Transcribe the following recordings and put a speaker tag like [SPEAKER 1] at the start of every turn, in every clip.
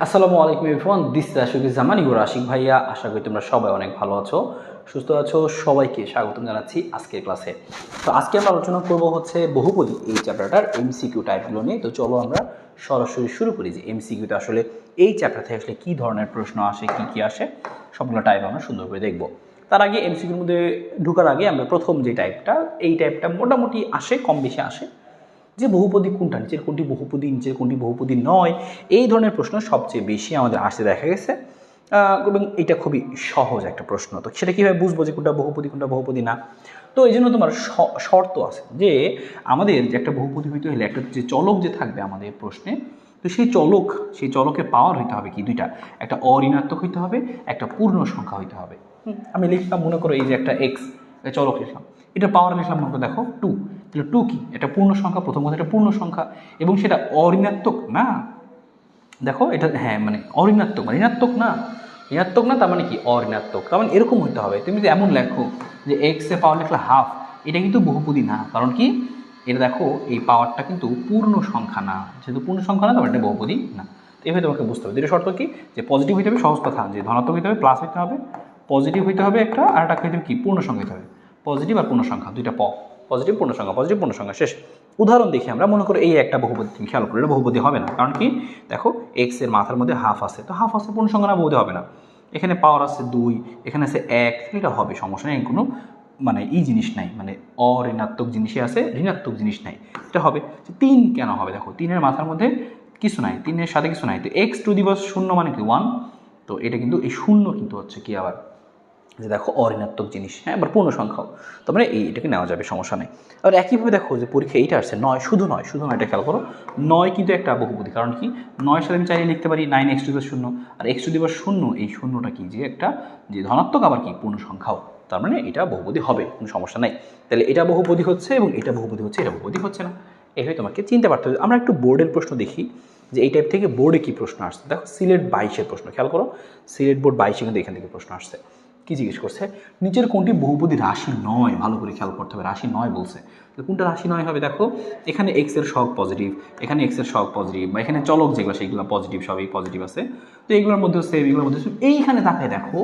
[SPEAKER 1] আসসালামু আলাইকুম everyone, this is Ashikuzzaman your Ashik ভাইয়া। আশা করি তোমরা সবাই অনেক ভালো আছো, সুস্থ আছো। সবাইকে স্বাগতম জানাচ্ছি আজকের ক্লাসে। তো আজকে আমরা আলোচনা করব হচ্ছে বহুপদী এই চ্যাপ্টারটার এমসিকিউ টাইপগুলো নিয়ে। তো চলো আমরা সরাসরি শুরু করি যে এমসিকিউতে আসলে এই চ্যাপ্টার থেকে আসলে কী ধরনের প্রশ্ন আসে, কী আসে, সবগুলো টাইপ আমরা সুন্দর করে দেখব। তার আগে এমসিকিউর মধ্যে ঢোকার আগে আমরা প্রথম যে টাইপটা, এই টাইপটা মোটামুটি আসে, কম বেশি আসে, যে বহুপদী কোনটা, নিচের কোনটি বহুপদী, নিচের কোনটি বহুপদী নয়, এই ধরনের প্রশ্ন সবচেয়ে বেশি আমাদের আসতে দেখা গেছে। এবং এটা খুবই সহজ একটা প্রশ্ন। তো সেটা কীভাবে বুঝবো যে কোনটা বহুপদী কোনটা বহুপদী না? তো এই জন্য তোমার শর্ত আছে যে আমাদের যে একটা বহুপদী হইতে হলে একটা যে চলক যে থাকবে আমাদের প্রশ্নে, তো সেই চলকের পাওয়ার হইতে হবে কি দুইটা, একটা অঋণাত্মক হইতে হবে, একটা পূর্ণ সংখ্যা হইতে হবে। আমি লিখলাম, মনে করো এই যে একটা এক্স চলক লিখলাম, এটা পাওয়ার লিখলাম মনে করো দেখো 2। তাহলে 2 কি? এটা পূর্ণ সংখ্যা, প্রথম কথা এটা পূর্ণ সংখ্যা এবং সেটা অঋণাত্মক না। দেখো এটা হ্যাঁ মানে অঋণাত্মক, মানে ঋণাত্মক না, ঋণাত্মক না তার মানে কি অঋণাত্মক। তার মানে এরকম হইতে হবে। তুমি যদি এমন লেখো যে এক্স এর পাওয়ার লিখলে হাফ, এটা কিন্তু বহুপদী না। কারণ কি? এটা দেখো এই পাওয়ারটা কিন্তু পূর্ণ সংখ্যা না, যেহেতু পূর্ণ সংখ্যা না তার এটা বহুপদী না। তো এভাবে তোমাকে বুঝতে হবে। দুটো শর্ত কি, যে পজিটিভ হইতে হবে, সহজ কথা, যে ধনাত্মক হইতে হবে, প্লাস হইতে হবে, পজিটিভ হইতে হবে একটা, আর একটা হইতে হবে কি পূর্ণ সংখ্যা হইতে হবে। পজিটিভ আর পূর্ণ সংখ্যা দুইটা পজিটিভ পূর্ণ সংখ্যা, পজিটিভ পূর্ণ সংখ্যা, শেষ। উদাহরণ দেখি আমরা, মনে করো এই একটা বহুপদী, তুমি খেয়াল করো এটা বহুপদী হবে না। কারণ কি? দেখো এক্স এর মাথার মধ্যে হাফ আছে, তো হাফ আছে পূর্ণ সংখ্যা না, বহুপদী হবে না। এখানে পাওয়ার আছে 2, এখানে আছে 1, এটা হবে, সমস্যা নেই, কোনো মানে জিনিস নাই, মানে অঋণাত্মক জিনিসই আছে, ঋণাত্মক জিনিস নাই, এটা হবে। 3 কেন হবে? দেখো 3-এর মাথার মধ্যে কিছু নাই, 3-এর সাথে কিছু নাই, তো এক্স টু দি পাওয়ার 0 মানে কি 1। তো এটা কিন্তু এই শূন্য কিন্তু হচ্ছে কি আবার যে দেখো অঋণাত্মক জিনিস, হ্যাঁ, আবার পূর্ণ সংখ্যাও, তার মানে এটাকে নেওয়া যাবে, সমস্যা নেই। আর একইভাবে দেখো যে পরীক্ষা এইটা আসছে 9, শুধু নয় এটা খেয়াল করো, 9 কিন্তু একটা বহুপদী। কারণ কি? 9 সাথে আমি চাইলে লিখতে পারি 9 এক্স টু দি পাওয়ার 0, আর এক্স টু দি পাওয়ার 0, এই শূন্যটা কি যে একটা যে ধনাত্মক, আবার কি পূর্ণ সংখ্যাও, তার মানে এটা বহুপদী হবে, কোনো সমস্যা নাই। তাহলে এটা বহুপদী হচ্ছে এবং এটা বহুপদী হচ্ছে, এটা বহুপদী হচ্ছে না, এইভাবে তোমাকে চিনতে পারতে হবে। আমরা একটু বোর্ডের প্রশ্ন দেখি যে এই টাইপ থেকে বোর্ডে কী প্রশ্ন আসছে। দেখো সিলেট 22-এর প্রশ্ন খেয়াল করো, সিলেট বোর্ড 22-এ কিন্তু এখান থেকে প্রশ্ন আসছে। কি জিজ্ঞেস করছে? নিচের কোনটি বহুপদী রাশি নয়? ভালো করে খেয়াল করতে হবে, রাশি নয় বলছে, তো কোনটা রাশি নয় হবে? দেখো এখানে এক্স এর সহগ পজিটিভ, এখানে এক্স এর সহগ পজিটিভ, বা এখানে চলক যেগুলো সেগুলো পজিটিভ, সবই পজিটিভ আছে। তো এগুলোর মধ্যে সেম, এগুলোর মধ্যে এইখানে তাকায় দেখো,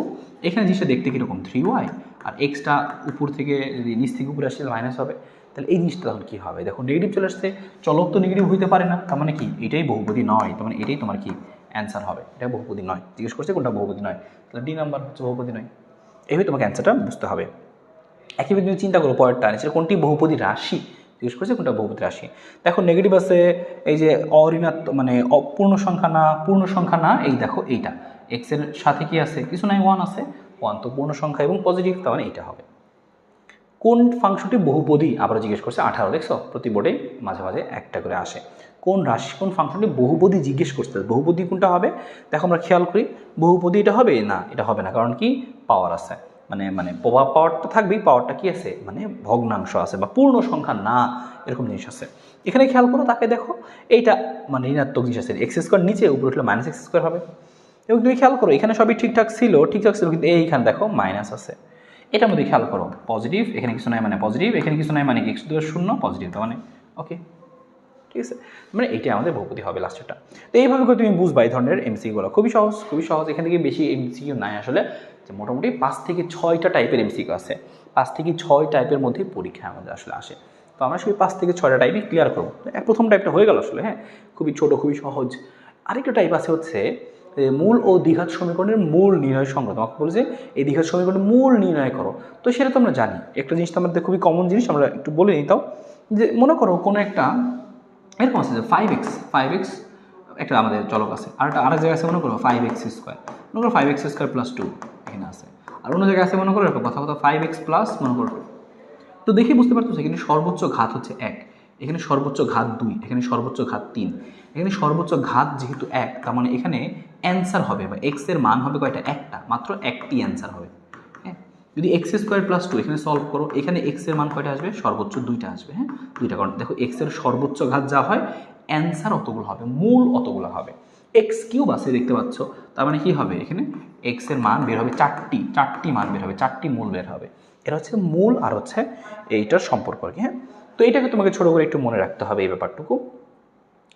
[SPEAKER 1] এখানে জিনিসটা দেখতে কীরকম 3y, আর এক্সটা উপর থেকে যদি নিচ থেকে উপরে আসলে মাইনাস হবে, তাহলে এই জিনিসটা তখন কী হবে? দেখো নেগেটিভ চলে আসছে, চলক তো নেগেটিভ হইতে পারে না, তার মানে কি এটাই বহুপদী নয়, তার মানে এটাই তোমার কি অ্যান্সার হবে, এটা বহুপদী নয়। জিজ্ঞেস করছে কোনটা বহুপদী নয়, তাহলে ডি নাম্বার হচ্ছে বহুপদী নয়। এইভাবে তোমাকে অ্যান্সারটা বুঝতে হবে। একইভাবে তুমি চিন্তা করো পরেরটা, নিচের কোনটি বহুপদী রাশি জিজ্ঞেস করছে, কোনটা বহুপদী রাশি। দেখো নেগেটিভ আছে, এই যে অঋণাত্মক মানে অপূর্ণ সংখ্যা না, পূর্ণ সংখ্যা না, এই দেখো এইটা এক্স এর সাথে কি আছে? কিছু নাই, 1 আছে, 1 তো পূর্ণ সংখ্যা এবং পজিটিভ, তার মানে এইটা হবে। কোন ফাংশনটি বহুপদী আবারও জিজ্ঞেস করছে, 18, দেখছো প্রতি বোর্ডে মাঝে মাঝে একটা করে আসে। কোন রাশি, কোন ফাংশনটি বহুপদী জিজ্ঞেস করতে, বহুপদী কোনটা হবে? দেখো আমরা খেয়াল করি, বহুপদী এটা হবে না, এটা হবে না, কারণ কি পাওয়ার আছে, মানে মানে পাওয়ারটা থাকবেই, পাওয়ারটা কি আছে মানে ভগ্নাংশ আছে বা পূর্ণ সংখ্যা না, এরকম জিনিস আছে। এখানে খেয়াল করো, তাকে দেখো এইটা মানে ঋণাত্মক জিনিস আছে, এক্স স্কোয়ার নিচে, উপরে উঠলে মাইনাস এক্স স্কোয়ার হবে। এবং তুমি খেয়াল করো এখানে সবই ঠিকঠাক ছিল, কিন্তু এইখানে দেখো মাইনাস আছে। এটার মধ্যে খেয়াল করো পজিটিভ, এখানে কিছু নাই মানে পজিটিভ, এখানে কিছু নাই মানে x to the power 0 positive, তার মানে ওকে, ঠিক আছে, মানে এইটাই আমাদের বহুপদী হবে লাস্টেরটা। তো এইভাবে করে তুমি বুঝবা এই ধরনের এমসিকিউগুলো, খুবই সহজ, খুবই সহজ। এখান থেকে বেশি এমসিকিউ নাই আসলে, যে মোটামুটি 5 থেকে 6টা টাইপের এমসিকিউ আছে, 5 থেকে 6 টাইপের মধ্যে পরীক্ষা আমাদের আসলে আসে। তো আমরা সেই 5 থেকে 6টা টাইপই ক্লিয়ার করবো। প্রথম টাইপটা হয়ে গেল আসলে, হ্যাঁ, খুবই ছোট, খুবই সহজ। আরেকটা টাইপ আছে হচ্ছে মূল ও দ্বিঘাত সমীকরণের মূল নির্ণয় সংক্রান্ত। তোমাকে বলছে এই দ্বিঘাত সমীকরণের মূল নির্ণয় করো, তো সেটা তো আমরা জানি। একটা জিনিস তো আমাদের খুবই কমন জিনিস, আমরা একটু বলে নিতাম, যে মনে করো কোনো একটা এরকম আছে যে 5x একটা আমাদের চলক আছে, আর একটা আরেক জায়গায় আছে মনে করো 5x স্কোয়ার, মনে করো 5x স্কোয়ার প্লাস 2 এখানে আছে, আর অন্য জায়গায় আছে মনে করো এরকম কথা 5x প্লাস মনে করো। তো দেখে বুঝতে পারতো এখানে সর্বোচ্চ ঘাত হচ্ছে 1, এখানে সর্বোচ্চ ঘাত 2, এখানে সর্বোচ্চ ঘাত 3, এখানে সর্বোচ্চ ঘাত যেহেতু 1, তার মানে এখানে অ্যান্সার হবে বা এক্স এর মান হবে কয়টা? একটা, মাত্র একটি অ্যান্সার হবে। হ্যাঁ, যদি এক্স স্কোয়ার প্লাস 2 এখানে সলভ করো, এখানে এক্স এর মান কয়টা আসবে? সর্বোচ্চ 2টা আসবে। হ্যাঁ, 2টা, কারণ দেখো এক্স এর সর্বোচ্চ ঘাত যা হয় অ্যান্সার অতগুলো হবে, মূল অতগুলো হবে। এক্স কিউব আছে দেখতে পাচ্ছ, তার মানে কি হবে? এখানে এক্স এর মান বের হবে চারটি মান বের হবে, 4টি মূল বের হবে। এটা হচ্ছে মূল আর হচ্ছে এইটার সম্পর্ক আর কি। হ্যাঁ, তো এটাকে তোমাকে ছোটো করে একটু মনে রাখতে হবে এই ব্যাপারটুকু।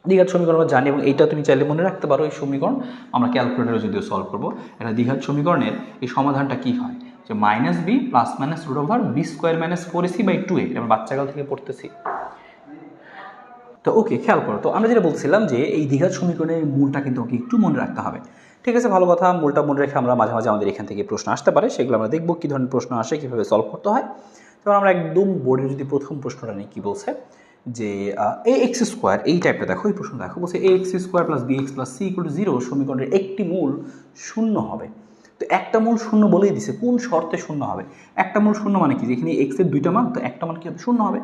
[SPEAKER 1] দ্বিঘাত সমীকরণ আমরা জানি এবং এইটা তুমি চাইলে মনে রাখতে পারো। এই সমীকরণ আমরা ক্যালকুলেটরে যদিও সলভ করবো। একটা দ্বিঘাত সমীকরণের এই সমাধানটা কি হয়, যে minus B plus minus root over B square minus 4ac/2a, এটা আমরা বাচ্চাকাল থেকে পড়তেছি। তো ওকে, খেয়াল করো। তো আমরা যেটা বলছিলাম যে এই দ্বিঘাত সমীকরণের মূলটা কিন্তু ওকে একটু মনে রাখতে হবে। ঠিক আছে, ভালো কথা। মূলটা মনে রেখে আমরা মাঝে মাঝে আমাদের এখান থেকে প্রশ্ন আসতে পারে, সেগুলো আমরা দেখবো কী ধরনের প্রশ্ন আসে, কীভাবে সলভ করতে হয়। তো আমরা একদম বোর্ডের যদি প্রথম প্রশ্নটা নিই, কী বলছে যে ax স্কোয়ার, এই টাইপটা দেখো, এই প্রশ্ন দেখো, বলছে ax square plus bx plus c = 0 সমীকরণের একটি মূল শূন্য হবে। তো একটা মূল শূন্য বলেই দিছে, কোন শর্তে শূন্য হবে। একটা মূল শূন্য মানে কি, যেখানে x এর দুইটা মান, তো একটা মান কি হবে, শূন্য হবে।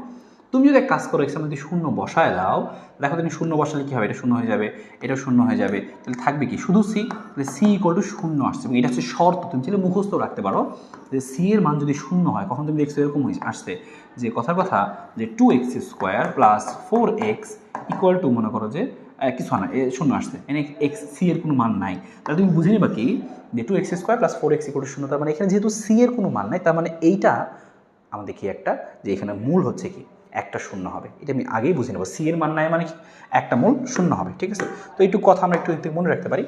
[SPEAKER 1] তুমি যদি এক কাজ করো, এক্স এর মধ্যে শূন্য বসায় দাও, দেখো তুমি শূন্য বসালে কী হবে, এটা শূন্য হয়ে যাবে, এটা শূন্য হয়ে যাবে, তাহলে থাকবে কি, শুধু সি। তাহলে সি = শূন্য আসছে, এবং এটা হচ্ছে শর্ত। তুমি চাইলে মুখস্থ রাখতে পারো যে সি এর মান যদি শূন্য হয়, কখন তুমি দেখছো এরকম আসছে যে কথার কথা যে 2x স্কোয়ার প্লাস 4x = মনে করো যে কিছু না, শূন্য আসছে, এনে এক্স সি এর কোনো মান নাই। তাহলে তুমি বুঝে নিবা কি যে 2x স্কোয়ার প্লাস 4x = 0, তার মানে এখানে যেহেতু সি এর কোনো মান নাই, তার মানে এইটা আমাদের কি একটা, যে এখানে মূল হচ্ছে কি একটা শূন্য হবে। এটা আমি আগেই বুঝে নেবো, সি এর মান নাই মানে কি একটা মূল শূন্য হবে। ঠিক আছে, তো এইটুকু কথা আমরা একটু মনে রাখতে পারি।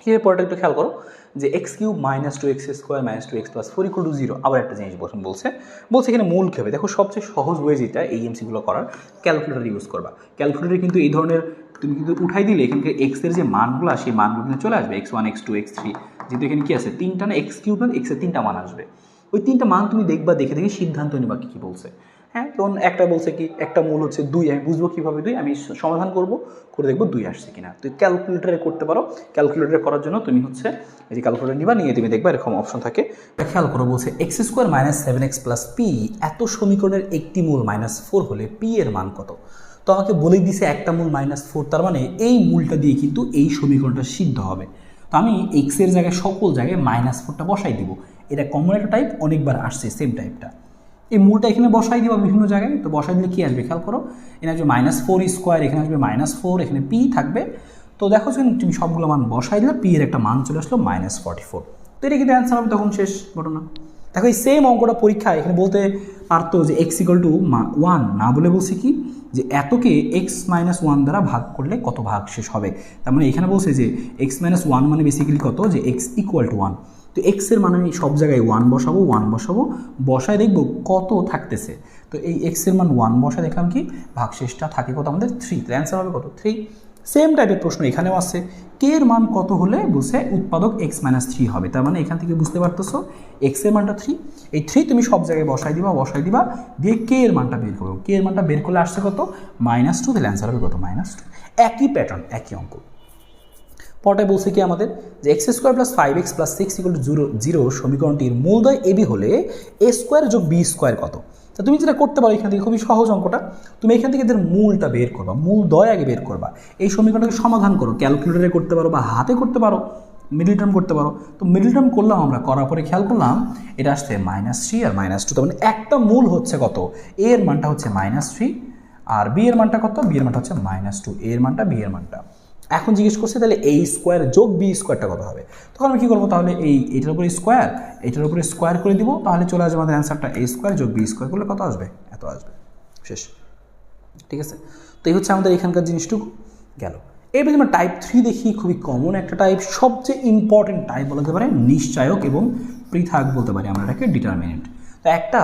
[SPEAKER 1] কীভাবে পরেটা একটু খেয়াল করো, যে x³ - 2x² - 2x + 4 = 0। আবার একটা জিনিস বলছে এখানে মূল কী হবে। দেখো সবচেয়ে সহজ ওয়ে যেটা এই এমসিগুলো করার, ক্যালকুলেটর ইউজ করবা। ক্যালকুলেটরে কিন্তু এই ধরনের তুমি কিন্তু উঠাই দিলে এখানকে এক্স এর যে মানগুলো, সেই মানগুলো কিন্তু চলে আসবে, x1 x2 x3, যেহেতু এখানে কি আছে তিনটা না, x³ না, x এর তিনটা মান আসবে। ওই তিনটা মান তুমি দেখবা, দেখে সিদ্ধান্ত নিবা কী বলছে। হ্যাঁ, তখন একটা বলছে কি একটা মূল হচ্ছে 2, আমি বুঝবো কীভাবে 2, আমি সমাধান করব, করে দেখবো 2 আসছে কিনা। তো ক্যালকুলেটরে করতে পারো। ক্যালকুলেটরে করার জন্য তুমি হচ্ছে এই যে ক্যালকুলেটর নিবা, নিয়ে তুমি দেখবা এরকম অপশন থাকে। খেয়াল করো, বলছে x² - 7x + p এত সমীকরণের একটি মূল -4 হলে p এর মান কত। তো আমাকে বলে দিছে একটা মূল -4, তার মানে এই মূলটা দিয়ে কিন্তু এই সমীকরণটা সিদ্ধ হবে। তো আমি x এর জায়গায় সকল জায়গায় -4টা বসাই দিব। এটা কমন একটা টাইপ, অনেকবার আসছে সেম টাইপটা। এই মূলটা এখানে বসাই দিবা বিভিন্ন জায়গায়। তো বসাই দিলে কী আসবে খেয়াল করো, এখানে আসবে -4², এখানে আসবে -4, এখানে p থাকবে। তো দেখো তুমি সবগুলো মান বসাই দিলে p এর একটা মান চলে আসলো -44। তো এটা কিন্তু অ্যান্সার হবে, তখন শেষ ঘটনা। দেখো এই সেম অঙ্কটা পরীক্ষায় এখানে বলতে পারতো যে x = 1 না বলে বলছে কি যে এতকে x - 1 দ্বারা ভাগ করলে কত ভাগ শেষ হবে। তার মানে এখানে বলছে যে x - 1 মানে বেসিক্যালি কত, যে x = 1। তো x এর মান আমি সব জায়গায় 1 বসাবো, বসায় দেখবো কত থাকতেছে। তো এই x এর মান 1 বসায় দেখলাম কি ভাগশেষটা থাকে কত আমাদের 3। তো অ্যান্সার হবে কত, 3। সেম টাইপের প্রশ্ন এখানেও আছে, কে এর মান কত হলে বলছে উৎপাদক x - 3 হবে। তার মানে এখান থেকে বুঝতে পারতেছো x এর মানটা 3, এই 3 তুমি সব জায়গায় বসাই দিবা দিয়ে কে এর মানটা বের করবো। কে এর মানটা বের করলে আসছে কত, -2, তাহলে অ্যান্সার হবে কত, -2। একই প্যাটার্ন, একই অঙ্ক। পরটায় বলছে কি আমাদের যে x² + 5x + 6 = 0 সমীকরণটির মূলদ্বয় ab হলে a² + b² কত। তা তুমি যেটা করতে পারো এখান থেকে, খুবই সহজ অঙ্কটা, তুমি এখান থেকে এদের মূলটা বের করবা, মূলদ্বয় আগে বের করবা। এই সমীকরণটাকে সমাধান করো, ক্যালকুলেটরে করতে পারো বা হাতে করতে পারো, মিডল টার্ম করতে পারো। তো মিডল টার্ম করলাম আমরা, করার পরে খেয়াল করলাম এটা আসছে -3 আর -2। তার মানে একটা মূল হচ্ছে কত, a এর মানটা হচ্ছে -3 আর b এর মানটা কত, b এর মানটা হচ্ছে -2, a এর মানটা b এর মানটা। এখন জিজ্ঞেস করছে তাহলে a² + b² কত হবে। তখন আমি কী করবো, তাহলে এইটার উপরে স্কোয়ার, এইটার উপরে স্কোয়ার করে দিব, তাহলে চলে আসবে আমাদের অ্যান্সারটা a² + b² করলে কত আসবে, এত আসবে, শেষ। ঠিক আছে, তো এই হচ্ছে আমাদের এখানকার জিনিসটুকু গেল। এবার আমরা টাইপ 3 দেখি, খুবই কমন একটা টাইপ, সবচেয়ে ইম্পর্টেন্ট টাইপ বলতে পারে, নিশ্চায়ক এবং পৃথক বলতে পারি আমরা এটাকে, ডিটারমিনেন্ট। তো একটা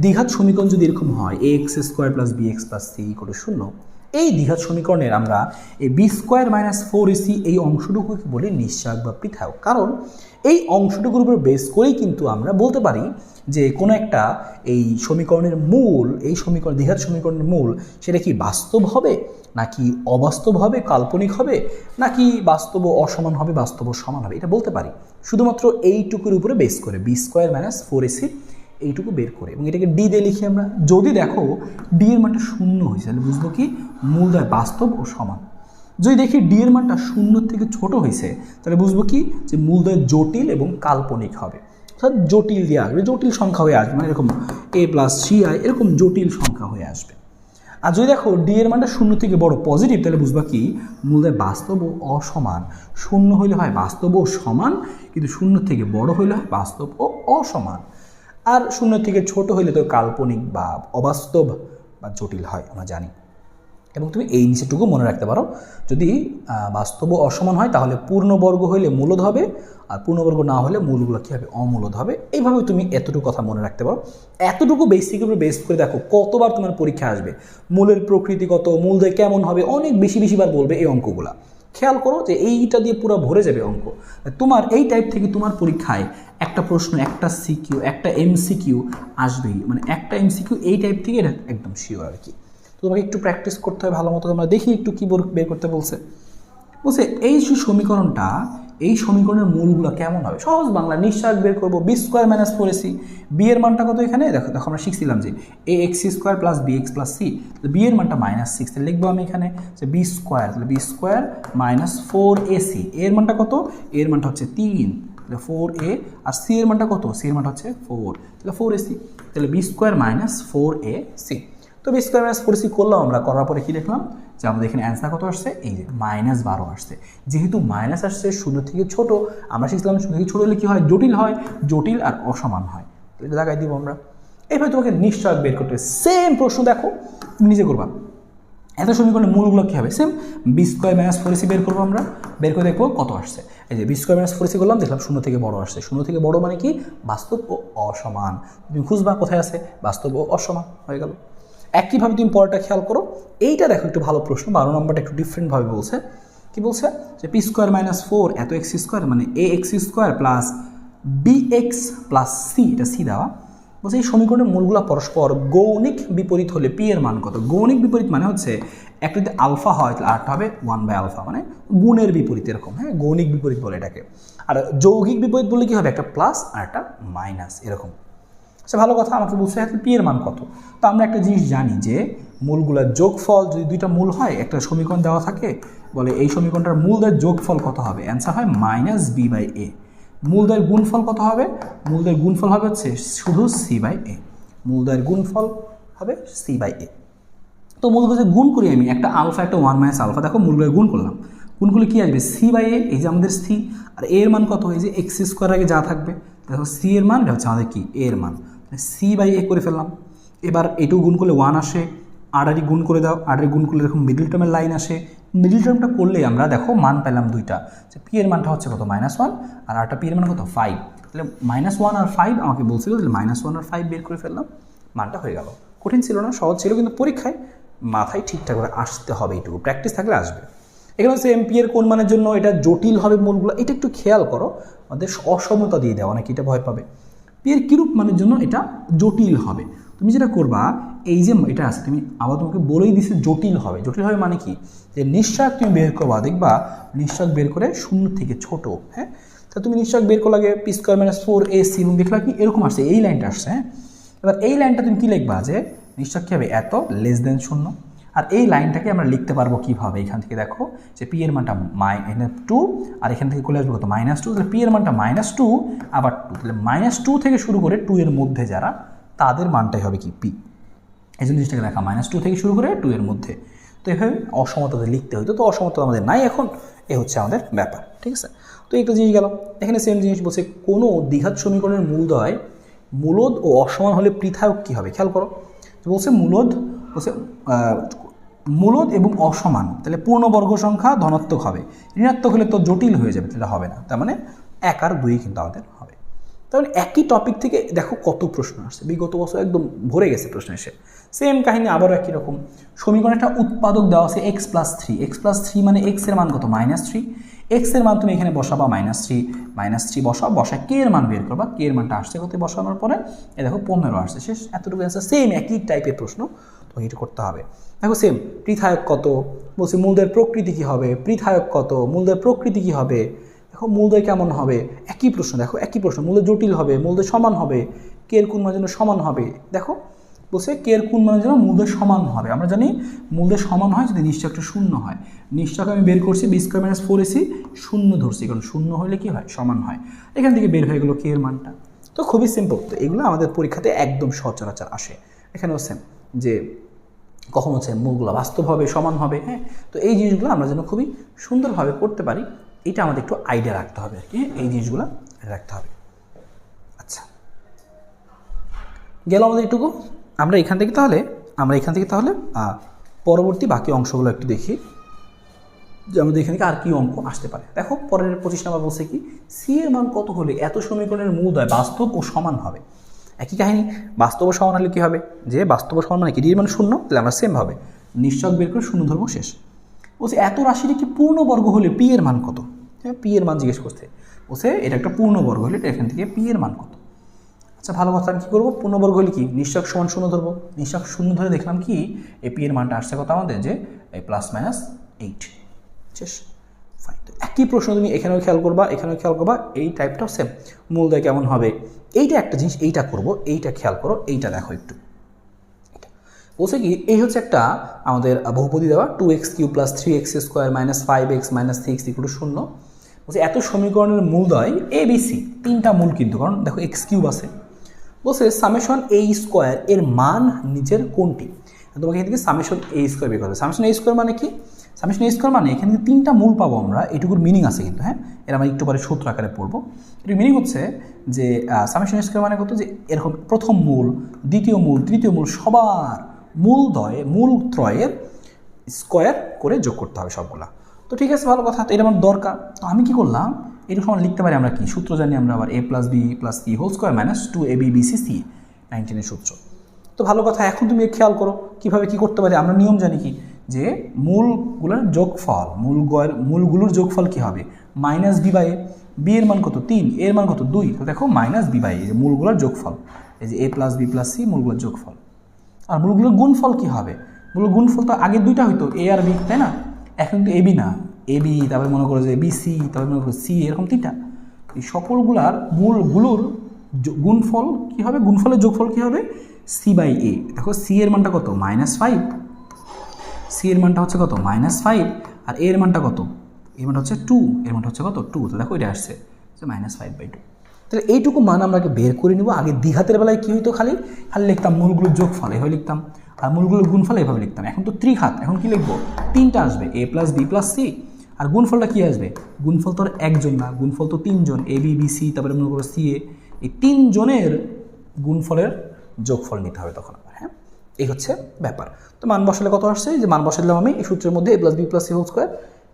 [SPEAKER 1] দ্বিঘাত সমীকরণ যদি এরকম হয় ax² + bx + c = 0, এই দ্বিঘাত সমীকরণের আমরা এই b² - 4ac এই অংশটুকুকে বলি নিশ্চায়ক বা পৃথক। কারণ এই অংশটুকুর উপর বেস করেই কিন্তু আমরা বলতে পারি যে কোনো একটা এই সমীকরণের মূল, এই সমীকরণ দ্বিঘাত সমীকরণের মূল সেটা কি বাস্তব হবে নাকি অবাস্তব হবে, কাল্পনিক হবে, নাকি বাস্তব অসমান হবে, বাস্তব সমান হবে, এটা বলতে পারি শুধুমাত্র এইটুকুর উপরে বেস করে, b² - 4ac এইটুকু বের করে, এবং এটাকে ডি দিয়ে লিখি আমরা। যদি দেখো ডি এর মানটা 0 হয়েছে, তাহলে বুঝবো কি মূলদ্বয় বাস্তব ও সমান। যদি দেখি ডি এর মানটা 0 থেকে ছোট হয়েছে, তাহলে বুঝবো কি যে মূলদ্বয় জটিল এবং কাল্পনিক হবে, অর্থাৎ জটিল দিয়ে আসবে, জটিল সংখ্যা হয়ে আসবে, মানে এরকম a + ci এরকম জটিল সংখ্যা হয়ে আসবে। আর যদি দেখো ডি এর মানটা 0 থেকে বড়, পজিটিভ, তাহলে বুঝবা কি মূলদ্বয় বাস্তব ও অসমান। 0 হইলে হয় বাস্তব ও সমান, কিন্তু 0 থেকে বড় হইলে হয় বাস্তব ও অসমান। আর 0 থেকে ছোট হইলে তো কাল্পনিক বা অবাস্তব বা জটিল হয়, আমরা জানি। এবং তুমি এই নিচেটুকু মনে রাখতে পারো, যদি বাস্তব ও অসমান হয় তাহলে পূর্ণবর্গ হইলে মূলদ হবে, আর পূর্ণবর্গ না হলে মূলগুলো কী হবে, অমূলদ হবে। এইভাবে তুমি এতটুকু কথা মনে রাখতে পারো। এতটুকু বেসিকের উপর বেস করে দেখো কতবার তোমার পরীক্ষা আসবে, মূলের প্রকৃতি কত, মূলদ্বয় কেমন হবে, অনেক বেশিবার বলবে এই অঙ্কগুলা। খেয়াল করো যে এইটা দিয়ে পুরো ভরে যাবে অঙ্ক। তোমার এই টাইপ থেকে তোমার পরীক্ষায় একটা প্রশ্ন, একটা সিকিউ, একটা এমসিকিউ আসবেই, মানে একটা এমসিকিউ এই টাইপ থেকে, এটা একদম শিওর আর কি। তোমাকে একটু প্র্যাকটিস করতে হবে ভালো মতো। তোমরা দেখি একটু কী বের করতে বলছে। এই যে সমীকরণটা, এই সমীকরণের মূলগুলো কেমন হবে, সহজ বাংলা নিঃশ্বাস বের করবো। B square minus 4ac, B এর মানটা কত এখানে দেখো আমরা শিখছিলাম যে a x square plus B x plus c, b এর মানটা -6, তাহলে লিখবো আমি এখানে যে বি স্কোয়ার, তাহলে বি স্কোয়ার মাইনাস 4ac, এর মানটা কত, এর মানটা হচ্ছে 3, তাহলে 4a, আর সি এর মানটা কত, সি এর মানটা হচ্ছে 4, তাহলে 4ac, তাহলে বি স্কোয়ার মাইনাস 4ac। তো বি স্কোয়ার মাইনাস 4ac করলাম আমরা, করার পরে কী দেখলাম যে আমাদের এখানে অ্যান্সার কত আসছে, এই যে -12 আসছে। যেহেতু মাইনাস আসছে, শূন্য থেকে ছোট, আমরা শিখলাম শূন্য থেকে ছোট হলে কী হয়, জটিল হয়, জটিল আর অসমান হয়। এটা দেখাই দিব আমরা। এইভাবে তোমাকে নিশ্চয় বের করতে হবে। সেম প্রশ্ন দেখো তুমি নিজে করবা, এত সমীকরণের মূলগুলো কী হবে, same B square minus 4ac বের করবো আমরা, বের করে দেখবো কত আসছে। এই যে বি স্কোয়ার মাইনাস 4ac করলাম, দেখলাম শূন্য থেকে বড় আসছে। শূন্য থেকে বড় মানে কি, বাস্তব ও অসমান। তুমি খুঁজবা কোথায় আছে, বাস্তব ও অসমান হয়ে গেল। একইভাবে তুমি পরেরটা খেয়াল করো, এইটা দেখো একটু ভালো প্রশ্ন, 12 নম্বরটা একটু ডিফারেন্টভাবে বলছে। কি বলছে যে পি স্কোয়ার মাইনাস 4 এত এক্স স্কোয়ার মানে a x square plus B x plus c, এটা সি দেওয়া। বলছে এই সমীকরণের মূলগুলো পরস্পর গৌণিক বিপরীত হলে পি এর মান কত। গৌণিক বিপরীত মানে হচ্ছে একটা যদি আলফা হয় তাহলে আরটা হবে 1/α, মানে গুণের বিপরীত এরকম, হ্যাঁ, গৌণিক বিপরীত বলে এটাকে। আর যৌগিক বিপরীত বললে কি হবে, একটা প্লাস আর একটা মাইনাস এরকম। আচ্ছা ভালো কথা, আমাকে বলছে এখন পি এর মান কত। তো আমরা একটা জিনিস জানি যে মূলগুলোর যোগফল, যদি দুইটা মূল হয়, একটা সমীকরণ দেওয়া থাকে, বলে এই সমীকরণটার মূলদের যোগফল কত হবে, অ্যান্সার হয় -b/a। মূলদের গুণফল কত হবে, মূলদের গুণফল হবে হচ্ছে শুধু c/a, মূলদের গুণফল হবে c/a। তো মূলগুলো যে গুণ করি আমি, একটা আলফা একটা 1 - α, দেখো মূলগুলো গুণ করলাম, গুণগুলো কি আসবে, c/a, এই যে আমাদের c, আর এর মান কত, এই যে এক্স স্কোয়ার আগে যা থাকবে, দেখো সি এর মান, এটা হচ্ছে আমাদের কি এর মান, c/a করে ফেললাম। এবার এটু গুণ করলে 1 আসে, আড়ারি গুণ করে দাও, আড়ারি গুণ করলে এরকম মিডিল টার্মের লাইন আসে। মিডিল টার্মটা করলে আমরা দেখো মান পেলাম দুইটা, যে পি এর মানটা হচ্ছে কত, -1, আর আরটা পি এর মান কত 5, তাহলে -1 আর 5 আমাকে বলছিল, তাহলে -1 আর 5 বের করে ফেললাম, মানটা হয়ে গেল। কঠিন ছিল না, সহজ ছিল, কিন্তু পরীক্ষায় মাথায় ঠিকঠাক করে আসতে হবে, এইটুকু প্র্যাকটিস থাকলে আসবে। এখানে হচ্ছে এমপি এর কোন মানের জন্য এটা জটিল হবে মূলগুলো, এটা একটু খেয়াল করো, আমাদের অসমতা দিয়ে দেওয়া, অনেকে এটা ভয় পাবে। পি এর কিরূপ মানের জন্য এটা জটিল হবে। তুমি যেটা করবা, এই যে এটা আছে, তুমি আবার তোমাকে বলেই দিছে জটিল হবে। জটিল হবে মানে কি, যে নিঃশ্বাস তুমি বের করবা, দেখবা নিঃশ্বাস বের করে শূন্য থেকে ছোট, হ্যাঁ, তা তুমি নিঃশ্বাস বের করলে পি স্কোয়ার মাইনাস 4ac, এবং দেখলা কি এরকম আসছে, এই লাইনটা আসছে, হ্যাঁ। এবার এই লাইনটা তুমি কি লিখবা, যে নিঃশ্বাস কী হবে, এত <0 আর এই লাইনটাকে আমরা লিখতে পারবো কীভাবে, এখান থেকে দেখো যে পি এর মানটা -2, আর এখান থেকে চলে আসবে কত, -2, তাহলে পি এর মানটা -2 আবার 2, তাহলে -2 থেকে শুরু করে 2 এর মধ্যে যারা, তাদের মানটাই হবে কি পি। এই জন্য জিনিসটাকে দেখা, -2 থেকে শুরু করে 2 এর মধ্যে। তো এভাবে অসমতাতে লিখতে হইতো, তো অসমতা আমাদের নাই এখন, এ হচ্ছে আমাদের ব্যাপার, ঠিক আছে। তো একটা জিনিস গেল। এখানে সেম জিনিস বলছে, কোনো দ্বিঘাত সমীকরণের মূলদ্বয় মূলদ ও অসমান হলে পৃথায়ক কী হবে, খেয়াল করো। বলছে মূলদ এবং অসমান, তাহলে পূর্ণবর্গ সংখ্যা ধনাত্মক হবে, ঋণাত্মক হলে তো জটিল হয়ে যাবে, তাহলে হবে না। তার মানে 1 আর 2 কিন্তু আমাদের হবে। তাহলে একই টপিক থেকে দেখো কত প্রশ্ন আসছে, বিগত বছর একদম ভরে গেছে প্রশ্ন এসে। সেম কাহিনী আবারও একই রকম, সমীকরণ একটা উৎপাদক দেওয়া আছে x+3 মানে x এর মান কত, -3, x এর মান তুমি এখানে বসাবা -3 বসায় কে এর মান বের করবা, কে এর মানটা আসছে কত, বসানোর পরে এ দেখো 15 আসছে, শেষ। এতটুকু অ্যান্সার, সেম একই টাইপের প্রশ্ন, তো এটা করতে হবে। দেখো সেম, পৃথায়ক কত, বলছি মূলদের প্রকৃতি কী হবে, পৃথায়ক কত, মূলদের প্রকৃতি কী হবে, দেখো মূলদ্বয় কেমন হবে, একই প্রশ্ন, দেখো একই প্রশ্ন, মূলদ্বয় জটিল হবে, মূলদ্বয় সমান হবে, কে এর কোন মানের জন্য সমান হবে, দেখো বলছে কে এর কোন মানের জন্য মূলদ্বয় সমান হবে। আমরা জানি মূলদ্বয় সমান হয় যদি নিশ্চয়টা শূন্য হয়। নিশ্চয়কে আমি বের করছি বি স্কোয়ার মাইনাস 4ac, শূন্য ধরছি, কারণ শূন্য হলে কি হয়, সমান হয়। এখান থেকে বের হয়ে গেলো কে এর মানটা। তো খুবই সিম্পল, তো এগুলো আমাদের পরীক্ষাতে একদম সচরাচর আসে। এখানেও সেম, যে কখন হচ্ছে মূলগুলো বাস্তব হবে, সমান হবে, হ্যাঁ। তো এই জিনিসগুলো আমরা যেন খুবই সুন্দরভাবে করতে পারি, এটা আমাদের একটু আইডিয়া রাখতে হবে আর কি, এই জিনিসগুলো রাখতে হবে। আচ্ছা, গেল আমাদের এটুকু। আমরা এখান থেকে তাহলে পরবর্তী বাকি অংশগুলো একটু দেখি যে আমাদের এখানে আর কি অঙ্ক আসতে পারে। দেখো পরের 25 নম্বর বলছে কি সি এর মান কত হলে এত সমীকরণের মূলদ্বয় বাস্তব ও সমান হবে। একই কাহিনী, বাস্তব ও সমান হলে কী হবে, যে বাস্তব ও সমান মানে কি ডি এর মান 0, তাহলে আমরা সেম হবে নিশ্চক বের করে 0 ধরবো, শেষ। বলছে এত রাশিটি কি পূর্ণবর্গ হলে পি এর মান কত। হ্যাঁ, পি এর মান জিজ্ঞেস করছে, বলছে এটা একটা পূর্ণবর্গ হলে এখান থেকে পি এর মান কত। আচ্ছা ভালো কথা, আমি কী করবো, পূর্ণবর্গ হলে কি নিশ্চক সমান 0 ধরবো, নিশ্চক 0 ধরে দেখলাম কি এই পি এর মানটা আসছে কত আমাদের, যে এই +-8, শেষ। ফাইন। তো একই প্রশ্ন তুমি এখানেও খেয়াল করবা, এখানেও খেয়াল করবা, এই টাইপটাও সেম। মূলদয় কেমন হবে, এইটা একটা জিনিস, এইটা করব, এইটা খেয়াল করো, এইটা দেখো একটু। বলছে কি এই হচ্ছে একটা আমাদের বহুপদী দেওয়া 2x³ + 3x² - 5x - 6 = 0। বলছে এত সমীকরণের মূলদয় ABC, তিনটা মূল কিন্তু, কারণ দেখো x³ আছে। বলছে সামেশন a² এর মান নিচের কোনটি। তোমাকে এখান থেকে সামেশন a² বের করবে। সামেশন a² মানে কি, সামেশন a² মানে এখানে তিনটা মূল পাবো আমরা, এটুকুর মিনিং আছে কিন্তু। হ্যাঁ, এর আমরা একটু পরে সূত্র আকারে পড়বো। এর মিনিং হচ্ছে যে সামেশন a² মানে কত, যে এরকম প্রথম মূল, দ্বিতীয় মূল, তৃতীয় মূল সবার মূল ত্রয়ের স্কোয়ার করে যোগ করতে হবে সবগুলা। তো ঠিক আছে, ভালো কথা, তো এটা আমার দরকার। তো আমি কি করলাম, এরকম আমরা লিখতে পারি, আমরা কি সূত্র জানি আমরা আবার a + b + c² - 2abBCC 19 সূত্র। তো ভালো কথা, এখন তুমি খেয়াল করো কিভাবে কি করতে পারি। আমরা নিয়ম জানি কি, যে মূলগুলোর যোগফল, মূলগুলোর যোগফল কি হবে, -b/a। b এর মান কত 3, a এর মান কত 2, তো দেখো -b/a, যে মূলগুলোর যোগফল, এই যে a + b + c মূলগুলোর যোগফল। আর মূলগুলোর গুণফল কি হবে, মূলগুলোর গুণফল তো আগে দুইটা হইতো a আর b, তাই না, এখন তো ab না, ab তারপরে মনে করো যে bc, তারপরে মনে করো c, এরকম তিনটা। এই সকলগুলার মূলগুলোর গুণফল কি হবে, গুণফলের যোগফল কি হবে c/a। দেখো c এর মানটা কত -5, c এর মানটা হচ্ছে কত -5, আর a এর মানটা কত, এর মানটা হচ্ছে 2, এর মানটা হচ্ছে কত 2, তো দেখো এটা আসছে যে -5/2। তাহলে এইটুকু মান আমরা বের করে নিব। আগে দ্বিঘাতের বেলায় কী হইতো, খালি লিখতাম মূলগুলোর যোগফল, এভাবে লিখতাম, আর মূলগুলোর গুণফল এভাবে লিখতাম। এখন তো ত্রিঘাত, এখন কি লিখবো, তিনটা আসবে, a + b + c, আর গুণফলটা কি আসবে, গুণফল তো আর একজন না, গুণফল তো তিনজন, a b b c, তারপরে মনে করো c a, এই তিনজনের গুণফলের যোগফল নিতে হবে তখন আবার। হ্যাঁ, এই হচ্ছে ব্যাপার। তো মান বসালে কত আসছে, যে মান বসালাম আমি এই সূত্রের মধ্যে a + b + c²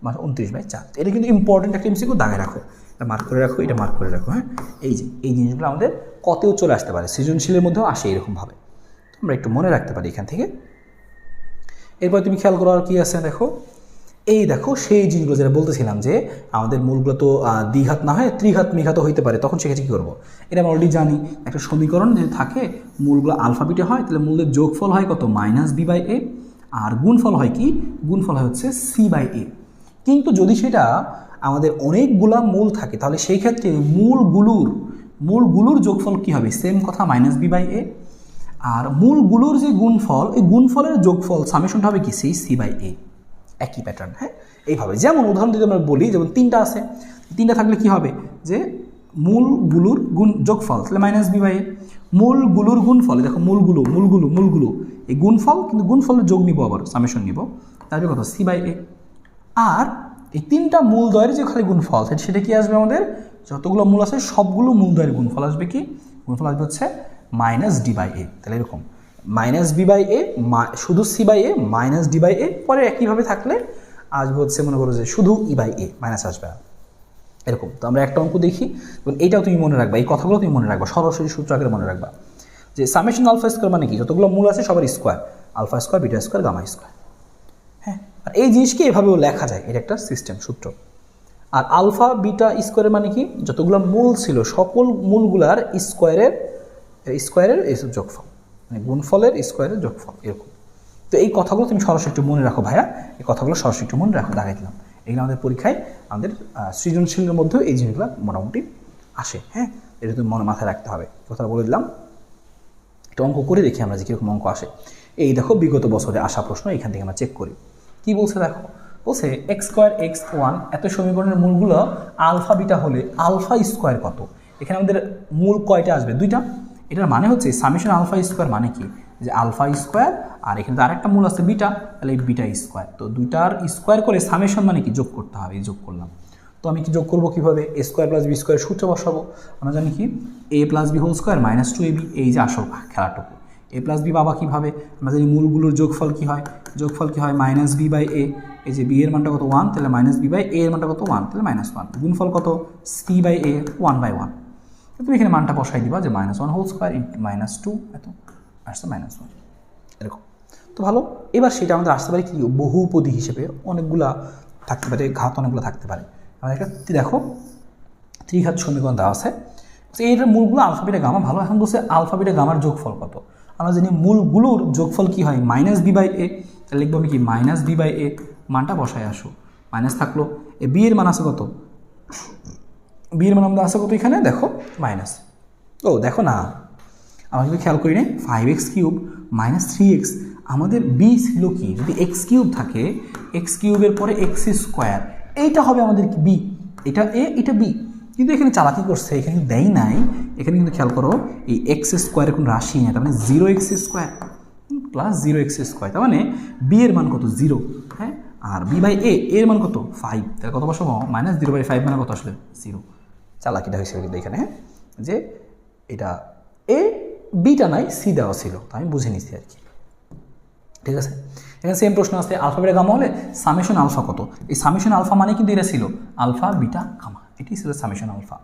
[SPEAKER 1] মানে 29/4। এটা কিন্তু ইম্পর্টেন্ট একটা এমসিকিউ, দাগে রাখো, এটা মার্ক করে রাখো, এটা মার্ক করে রাখো। হ্যাঁ, এই যে এই জিনিসগুলো আমাদের কতেও চলে আসতে পারে, সৃজনশীলের মধ্যেও আসে এরকমভাবে, আমরা একটু মনে রাখতে পারি এখান থেকে। এরপর তুমি খেয়াল করো আর কি আছে, দেখো এই দেখো সেই জিনিসগুলো যেটা বলতেছিলাম, যে আমাদের মূলগুলো তো দ্বিঘাত না হয় ত্রিঘাত মিঘাতও হইতে পারে, তখন সেক্ষেত্রে কী করবো, এটা আমরা অলরেডি জানি, একটা সমীকরণ যদি থাকে মূলগুলো আলফা বিটা হয়, তাহলে মূলের যোগফল হয় কত -b/a, আর গুণফল হয় কি, গুণফল হয় হচ্ছে c/a। কিন্তু যদি সেটা আমাদের অনেকগুলা মূল থাকে, তাহলে সেই ক্ষেত্রে মূলগুলোর যোগফল কি হবে, সেম কথা -b/a, আর মূলগুলোর যে গুণফল, এই গুণফলের যোগফল সামেশনটা হবে কি, সেই c/a, একই প্যাটার্ন। হ্যাঁ, এইভাবে যেমন উদাহরণ যদি আমরা বলি, যেমন তিনটা আছে, তিনটা থাকলে কি হবে, যে মূলগুলোর যোগফল, তাহলে -b/a, মূলগুলোর গুণফল, দেখো মূলগুলো এই গুণফল, কিন্তু গুণফলের যোগ নিব, আবার সামেশন নিব, তারপরে কত c/a। আর এই তিনটা মূলদ্বয়ের যে খালি গুণফল, সেটা কি আসবে, আমাদের যতগুলো মূল আছে সবগুলো মূলদ্বয়ের গুণফল আসবে কি, গুণফল আসবে হচ্ছে -d/a। তাহলে এরকম -b/a, শুধু c/a, -d/a, পরে একইভাবে থাকলে আসবে হচ্ছে মনে করো যে শুধু e/a, মাইনাস আসবে এরকম। তো আমরা একটা অঙ্ক দেখি, এবং এইটাও তুমি মনে রাখবা, এই কথাগুলো তুমি মনে রাখবা, সরাসরি সূত্র আকারে মনে রাখবা, যে সামেশন α² মানে কি, যতগুলো মূল আছে সবার স্কোয়ার, α², β², γ²। হ্যাঁ, আর এই জিনিসকে এভাবেও লেখা যায়, এটা একটা সিস্টেম, সূত্র। আর আলফা বিটা স্কোয়ারের মানে কি, যতগুলো মূল ছিল সকল মূলগুলার স্কোয়ারের এইসব যোগফল, মানে গুণফলের স্কোয়ারের যোগফল, এরকম। তো এই কথাগুলো তুমি সরাসরি একটু মনে রাখো ভাইয়া, এই কথাগুলো সরাসরি একটু মনে রাখো, দাগাই দিলাম। এগুলো আমাদের পরীক্ষায়, আমাদের সৃজনশীলের মধ্যেও এই জিনিসগুলো মোটামুটি আসে। হ্যাঁ, এটা তুমি মাথায় রাখতে হবে, কথাটা বলে দিলাম। একটা অঙ্ক করে দেখি আমরা যে কীরকম অঙ্ক আসে। এই দেখো বিগত বছরে আসা প্রশ্ন, এখান থেকে আমরা চেক করি কি বলছে। দেখো বলছে x² x1 এত সমীকরণের মূলগুলো আলফা বিটা হলে α² কত। এখানে আমাদের মূল কয়টা আসবে, দুইটা। এটার মানে হচ্ছে সামেশন α² মানে কি, যে α², আর এখানে তো আরেকটা মূল আছে বিটা, তাহলে এই β²। তো দুইটার স্কোয়ার করে সামেশন মানে কি যোগ করতে হবে, এই যোগ করলাম। তো আমি কি যোগ করবো কীভাবে, a² + b² সূত্র বসাবো। আমরা জানি কি a + b² - 2ab, এই যে আসল খেলাটুকু, এ প্লাস বি পাবা কীভাবে? আমরা জানি মূলগুলোর যোগফল কী হয়? যোগফল কী হয়? মাইনাস বি বাই এ। এই যে বি এর মানটা কত 1, তাহলে মাইনাস বি বাই এ এর মানটা কত 1, তাহলে -1। গুণফল কত? সি বাই এ 1/1। তুমি এখানে মানটা বসাই দিবা যে -1 হোল স্কোয়ার ইন্টু -2, এত আসছে -1 এরকম। তো ভালো, এবার সেটা আমাদের আসতে পারে কি বহুপদী হিসেবে, অনেকগুলা থাকতে পারে, ঘাত অনেকগুলো থাকতে পারে। আমাদের একটা দেখো ত্রিঘাত সমীকরণ দেওয়া আছে, এইটার মূলগুলো আলফা বিটা গামা। ভালো, এখন বলছে আলফা বিটা গামার যোগফল কত। আমরা জানি মূলগুলোর যোগফল কি হয়? মাইনাস বি বাই এ। তাহলে লিখবো আমি কি মাইনাস বি বাই এ, মানটা বসায় আসো, মাইনাস থাকলো। এ বি এর মান আছে কত? বি এর মান আমাদের আছে কত এখানে দেখো মাইনাস। ও দেখো না, আমরা কিন্তু খেয়াল করি না, 5x কিউব মাইনাস 3x। আমাদের বি ছিল কি? যদি এক্স কিউব থাকে, এক্স কিউবের পরে এক্স স্কোয়ার, এইটা হবে আমাদের কি বি, এটা এ এটা বি। কিন্তু এখানে চালাকি করছে, এখানে দেয় নাই, এখানে কিন্তু খেয়াল করো এই এক্স স্কোয়ারের কোনো রাশি নেই, তার মানে 0x square plus 0x square, তার মানে বি এর মান কত 0, হ্যাঁ। আর বি বাই এ এর মান কত 5, তাহলে কত বসাবো? -0/5 মানে কত আসলে 0। চালাকিটা হয়েছে কিন্তু এখানে, হ্যাঁ, যে এটা এ বিটা নাই, সি দেওয়া ছিল, তো আমি বুঝে নিচ্ছি আর কি, ঠিক আছে। এখানে সেম প্রশ্ন আসছে, আলফা বিটা গামা হলে সামেশন আলফা কত? এই সামেশন আলফা মানে কিন্তু এটা ছিল আলফা বিটা গামা, এটি ছিল সামেশন আলফা।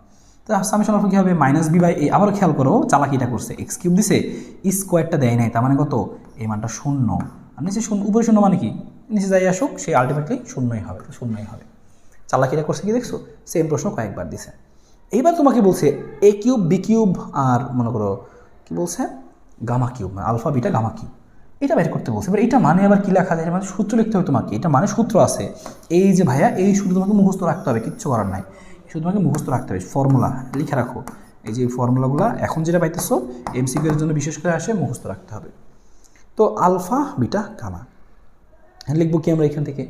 [SPEAKER 1] তো সামেশন আলফা কী হবে? মাইনাস বি বাই এ। আবারও খেয়াল করো চালাকিটা করছে, এক্স কিউব দিছে, স্কোয়ারটা দেয় নাই, তার মানে কত? এই মানটা 0। আর নিচে উপরে 0 মানে কি? নিচে যাই আসুক, সে আলটিমেটলি 0ই হবে, 0ই হবে। চালাকিটা করছে কি দেখছো? সেম প্রশ্ন কয়েকবার দিছে। এইবার তোমাকে বলছে এ কিউব বি কিউব আর মনে করো কি বলছে গামা কিউব, মানে আলফা বিটা গামা কিউব, এটা বের করতে বলছে। এবার এটা মানে আবার কী লেখা যায়? মানে সূত্র লিখতে হবে তোমাকে, এটা মানে সূত্র আছে, এই যে ভাইয়া এই সূত্র তোমাকে মুখস্থ রাখতে হবে, কিচ্ছু করার নাই, শুধু তোমাকে মুখস্থ রাখতে হবে। ফর্মুলা লিখে রাখো, এই যে ফর্মুলাগুলো এখন যেটা পাইতেছো এমসিকিউ এর জন্য বিশেষ করে আসে, মুখস্থ রাখতে হবে। তো আলফা বিটা গামা লিখবো কি আমরা এখান থেকে,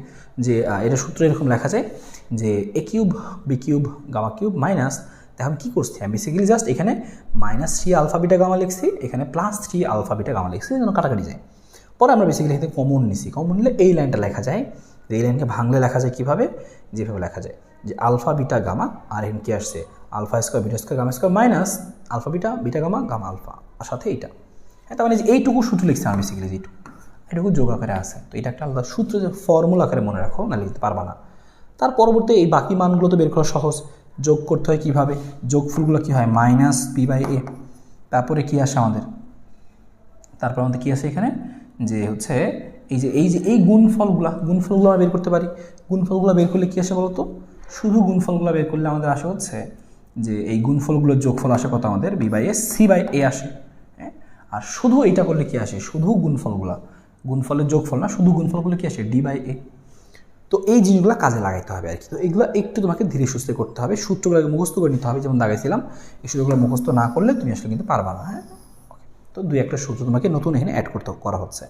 [SPEAKER 1] যে এটা সূত্র এরকম লেখা যায় যে a cube b cube gamma cube minus, এখন কী করছি আমি বেসিক্যালি জাস্ট এখানে -3 আলফা বিটা গামা লিখছি, এখানে +3 আলফা বিটা গামা লিখছি, যেন কাটাকাটি যায়। পরে আমরা বেসিক্যালি এখানে কমন নিছি, কমন নিলে এই লাইনটা লেখা যায়, এই লাইনকে ভাঙলে লেখা যায় কীভাবে? যেভাবে লেখা যায় যে আলফা বিটা গামা, আর এখানে কি আসছে alpha square beta square gamma square minus alpha beta beta gamma gamma alpha, আর সাথে এইটা, হ্যাঁ। তার মানে এইটুকু সূত্র লিখছি আমি বেসিক্যালি, যেটুকু এটুকু যোগ আকারে আছে। তো এটা একটা আলাদা সূত্র, যে ফর্মুলা আকারে মনে রাখো, না লিখতে পারবা না। তার পরবর্তী এই বাকি মানগুলো তো বের করা সহজ, যোগ করতে হয় কীভাবে? যোগফলগুলো কী হয়? মাইনাস বি বাই এ। তারপরে কী আসে আমাদের? তারপর আমাদের কী আছে এখানে, যে হচ্ছে এই গুণফলগুলো বের করতে পারি। গুণফলগুলো বের করলে কী আসে বলো তো? শুধু গুণফলগুলো বের করলে আমাদের আসে হচ্ছে যে এই গুণফলগুলোর যোগফল আসে কত আমাদের? B by a c by a আসে, হ্যাঁ। আর শুধু এইটা করলে কী আসে? শুধু গুণফলের যোগফল না, শুধু গুণফলগুলো কী আসে? ডি বাই এ। তো এই জিনিসগুলো কাজে লাগাইতে হবে আর কি। তো এগুলো একটু তোমাকে ধীরে সুস্থে করতে হবে, সূত্রগুলোকে মুখস্থ করে নিতে হবে, যেমন দাগাইছিলাম। এই সূত্রগুলো মুখস্থ না করলে তুমি আসলে কিন্তু পারবা না, হ্যাঁ। তো 2-1টা সূত্র তোমাকে নতুন এখানে অ্যাড করা হচ্ছে।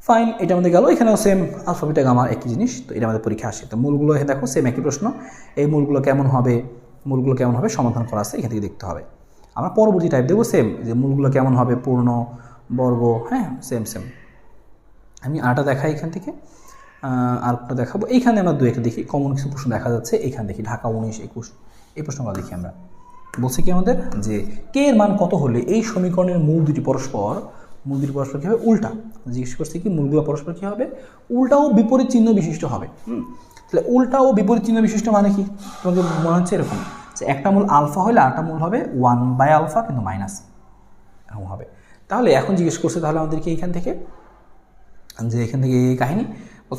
[SPEAKER 1] ফাইন, এটা আমাদের গেল। এখানেও সেম আলফা বিটা গামা একই জিনিস, তো এটা আমাদের পরীক্ষা আসে। তো মূলগুলো এখানে দেখো সেম একই প্রশ্ন, এই মূলগুলো কেমন হবে সমাধান করা আছে, এখান থেকে দেখতে হবে। আমরা পরবর্তী টাইপ দেবো সেম, যে মূলগুলো কেমন হবে, পূর্ণ, বর্গ, হ্যাঁ, সেম। আমি আটা দেখাই এখান থেকে, আরেকটা দেখাবো। এইখানে আমরা 2-1টা দেখি, কমন কিছু প্রশ্ন দেখা যাচ্ছে। এখানে দেখি ঢাকা 19-21, এই প্রশ্নগুলো দেখি আমরা। বলছে কি আমাদের, যে কে এর মান কত হলে এই সমীকরণের মূল দুটি পরস্পর কী হবে? উল্টা। জিজ্ঞেস করছি কি মূলগুলো পরস্পর কী হবে? উল্টা ও বিপরীত চিহ্ন বিশিষ্ট হবে। তাহলে উল্টা ও বিপরীত চিহ্ন বিশিষ্ট মানে কি? তোমাকে মনে হচ্ছে এরকম, যে একটা মূল আলফা হলে আরেকটা মূল হবে 1/α, কিন্তু মাইনাস এরকম হবে। তাহলে এখন জিজ্ঞেস করছে তাহলে আমাদেরকে এখান থেকে এই কাহিনী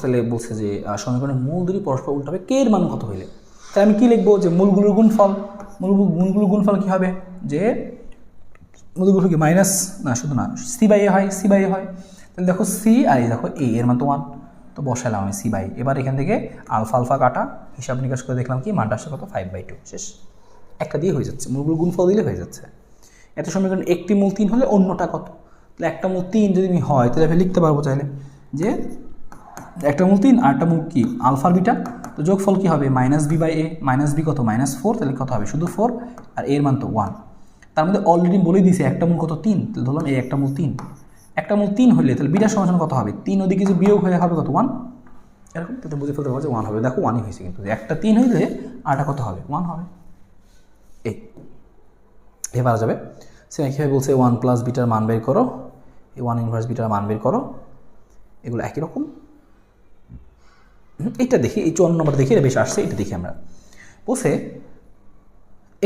[SPEAKER 1] তাহলে বলছে যে সমীকরণের মূল দুটি পরস্পর উল্টা হবে কে এর মান কত হইলে। তাহলে আমি কী লিখবো? যে মূলগুলোর গুণফল কী হবে? যে মূলগুলো কি মাইনাস না, শুধু না, সি বাই এ হয়। তাহলে দেখো সি, আর এই দেখো এ এর মান তো 1, তো বসালাম আমি সি বাই। এবার এখান থেকে আলফা কাটা, হিসাব নিকাশ করে দেখলাম কি মানটা আসছে কত? 5/2, শেষ। একটা দিয়ে হয়ে যাচ্ছে, মূলগুলো গুণফল দিলে হয়ে যাচ্ছে। এত সমীকরণ একটি মূল 3 হলে অন্যটা কত? তাহলে একটা মূল 3 যদি হয় তাহলে আমি লিখতে পারবো চাইলে যে একটা মূল 3 আর একটা মূল কি আলফার বিটা, তো যোগফল কী হবে? Minus B by A, minus B কত? -4, তাহলে কত হবে? শুধু 4, আর এর মান তো 1। তার মধ্যে অলরেডি বলে দিয়েছে একটা মূল কত? 3, তাহলে ধরলাম এই একটা মূল 3 হলে তাহলে বিটা সমান কত হবে? 3 ওদিকে যে বিয়োগ হয়ে হবে কত? 1, এরকম। তাহলে বুঝে ফেলতে পারবো যে 1 হবে। দেখো 1ই হয়েছে, কিন্তু একটা 3 হইলে আরটা কত হবে? 1 হবে। এবার যাবে সে একইভাবে বলছে 1 প্লাস বিটার মান বের করো, এই 1 ইনভার্স বিটার মান বের করো, এগুলো একই রকম। এটা দেখি, এই 54 নম্বর দেখি, এটা বেশ আসছে, এটা দেখি আমরা। বলছে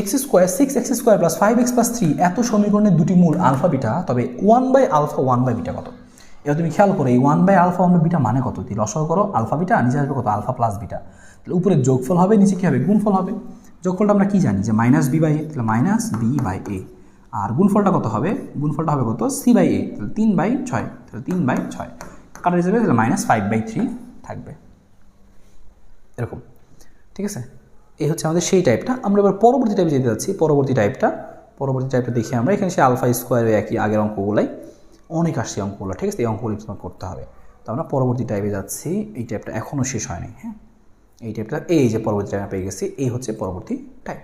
[SPEAKER 1] x square 6x square plus 5x plus 3 এত সমীকরণের দুটি মূল আলফা বিটা, তবে 1/আলফা 1/বিটা কত? এবার তুমি খেয়াল করো এই 1/আলফা 1/বিটা মানে কত? তুই লসাগু করো, আলফা বিটা নিচে আসবে কত? Alpha plus beta. তাহলে উপরে যোগফল হবে, নিচে কী হবে? গুণফল হবে। যোগফলটা আমরা কি জানি যে -b/a, তাহলে -b/a। আর গুণফলটা কত হবে? গুণফলটা হবে কত? c/a, তাহলে 3/6, তাহলে 3/6 কাটা যাবে, তাহলে -5/3 থাকবে এরকম। ঠিক আছে, এই হচ্ছে আমাদের সেই টাইপটা। আমরা এবার পরবর্তী টাইপে যেতে যাচ্ছি। পরবর্তী টাইপটা দেখি আমরা। এখানে সে আলফা স্কোয়ারে একই আগের অঙ্কগুলাই অনেক আসছে অঙ্কগুলো। ঠিক আছে, এই অঙ্কগুলো তোমার করতে হবে। তো আমরা পরবর্তী টাইপে যাচ্ছি। এই টাইপটা এখনও শেষ হয়নি। হ্যাঁ, এই টাইপটা, এই যে পরবর্তী টাইপে পেয়ে গেছি, এই হচ্ছে পরবর্তী টাইপ।